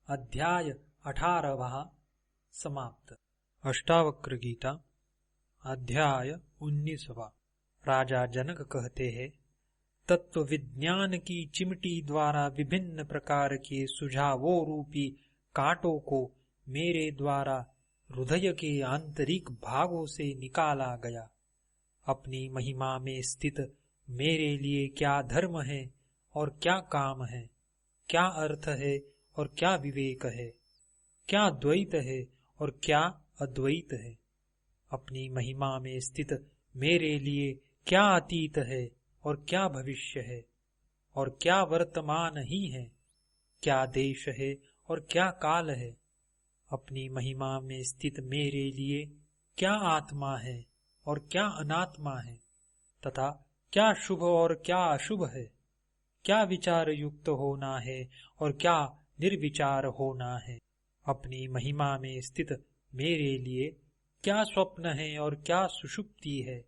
अध्याय 18वां समाप्त। अष्टावक्र गीता अध्याय 19वां। राजा जनक कहते हैं, तत्व विज्ञान की चिमटी द्वारा विभिन्न प्रकार के सुझावों रूपी कांटों को मेरे द्वारा हृदय के आंतरिक भागों से निकाला गया। अपनी महिमा में स्थित मेरे लिए क्या धर्म है और क्या काम है, क्या अर्थ है और क्या विवेक है, क्या द्वैत है और क्या अद्वैत है। अपनी महिमा में स्थित मेरे लिए क्या अतीत है और क्या भविष्य है, और क्या वर्तमान ही है, क्या देश है और क्या काल है। अपनी महिमा में स्थित मेरे लिए क्या आत्मा है और क्या अनात्मा है, तथा क्या शुभ और क्या अशुभ है, क्या विचार युक्त होना है और क्या निर्विचार होना है। अपनी महिमा में स्थित मेरे लिए क्या स्वप्न है और क्या सुषुप्ति है,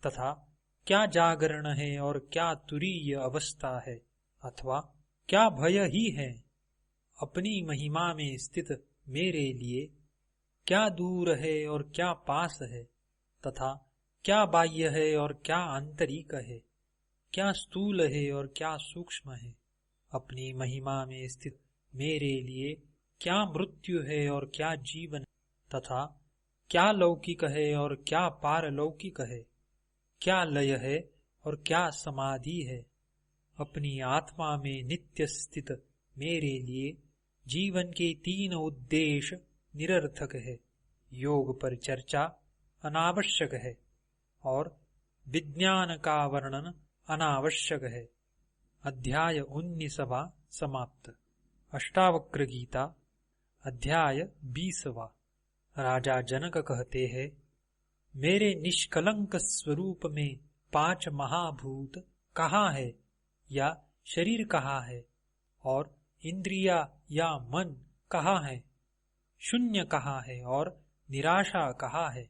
तथा क्या जागरण है और क्या तुरीय अवस्था है, अथवा क्या भय ही है। अपनी महिमा में स्थित मेरे लिए क्या दूर है और क्या पास है, तथा क्या बाह्य है और क्या आंतरिक है, क्या स्थूल है और क्या सूक्ष्म है। अपनी महिमा में स्थित मेरे लिए क्या मृत्यु है और क्या जीवन, तथा क्या लौकिक है और क्या पारलौकिक है, क्या लय है और क्या समाधि है। अपनी आत्मा में नित्य स्थित मेरे लिए जीवन के 3 उद्देश्य निरर्थक है। योग पर चर्चा अनावश्यक है और विज्ञान का वर्णन अनावश्यक है। अध्याय 19वां समाप्त। अष्टावक्र गीता अध्याय 20वां। राजा जनक कहते हैं, मेरे निष्कलंक स्वरूप में 5 महाभूत कहाँ है या शरीर कहाँ है, और इंद्रिया या मन कहाँ है, शून्य कहाँ है और निराशा कहाँ है।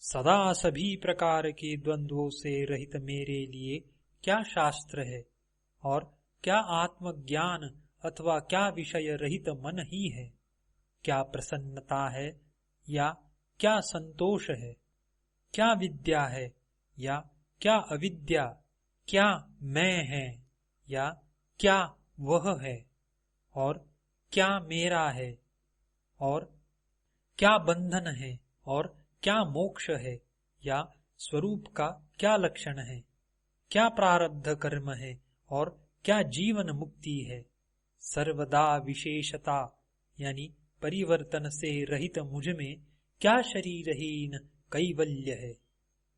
सदा सभी प्रकार के द्वंद्वों से रहित मेरे लिए क्या शास्त्र है, और क्या आत्मज्ञान अथवा क्या विषय रहित मन ही है। क्या प्रसन्नता है या क्या संतोष है, क्या विद्या है या क्या अविद्या, क्या मैं है या क्या वह है, और क्या मेरा है, और क्या बंधन है और क्या मोक्ष है, या स्वरूप का क्या लक्षण है, क्या प्रारब्ध कर्म है और क्या जीवन मुक्ति है। सर्वदा विशेषता यानी परिवर्तन से रहित मुझ में क्या शरीरहीन कैवल्य है।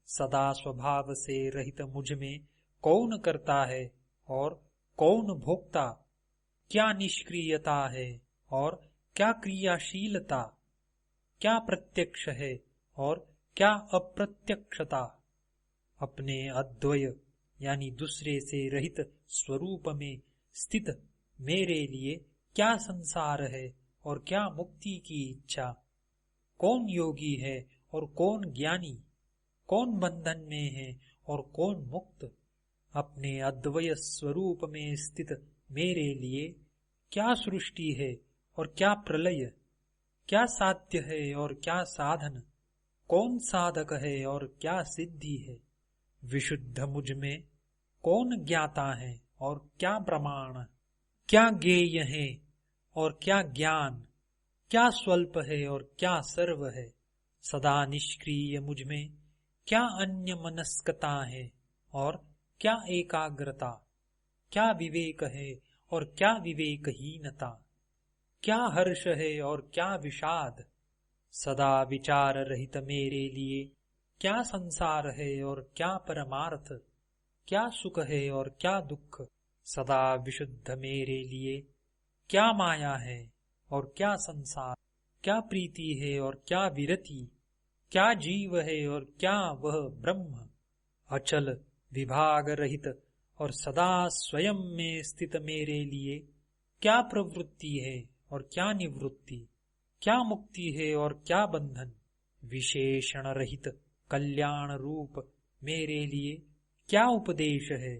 सदा स्वभाव से रहित मुझ में कौन करता है और कौन भोक्ता, क्या निष्क्रियता है और क्या क्रियाशीलता, क्या प्रत्यक्ष है और क्या अप्रत्यक्षता। अपने अद्वय यानी दूसरे से रहित स्वरूप में स्थित मेरे लिए क्या संसार है और क्या मुक्ति की इच्छा। कौन योगी है और कौन ज्ञानी, कौन बंधन में है और कौन मुक्त। अपने अद्वय स्वरूप में स्थित मेरे लिए क्या सृष्टि है और क्या प्रलय, क्या साध्य है और क्या साधन, कौन साधक है और क्या सिद्धि है। विशुद्ध मुझ में कौन ज्ञाता है और क्या प्रमाण, क्या ज्ञेय है और क्या ज्ञान, क्या स्वल्प है और क्या सर्व है। सदा निष्क्रिय मुझ में क्या अन्य मनस्कता है और क्या एकाग्रता, क्या विवेक है और क्या विवेकहीनता, क्या हर्ष है और क्या विषाद। सदा विचार रहित मेरे लिए क्या संसार है और क्या परमार्थ, क्या सुख है और क्या दुख। सदा विशुद्ध मेरे लिए क्या माया है और क्या संसार, क्या प्रीति है और क्या विरति, क्या जीव है और क्या वह ब्रह्म। अचल विभाग रहित और सदा स्वयं में स्थित मेरे लिए क्या प्रवृत्ति है और क्या निवृत्ति, क्या मुक्ति है और क्या बंधन। विशेषण रहित कल्याण रूप मेरे लिए क्या उपदेश है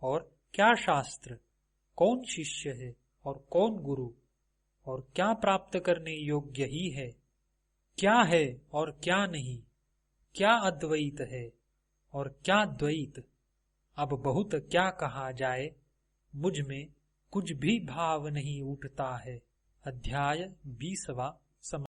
और क्या शास्त्र, कौन शिष्य है और कौन गुरु, और क्या प्राप्त करने योग्य ही है, क्या है और क्या नहीं, क्या अद्वैत है और क्या द्वैत। अब बहुत क्या कहा जाए, मुझ में कुछ भी भाव नहीं उठता है। अध्याय 20वां समाप्त।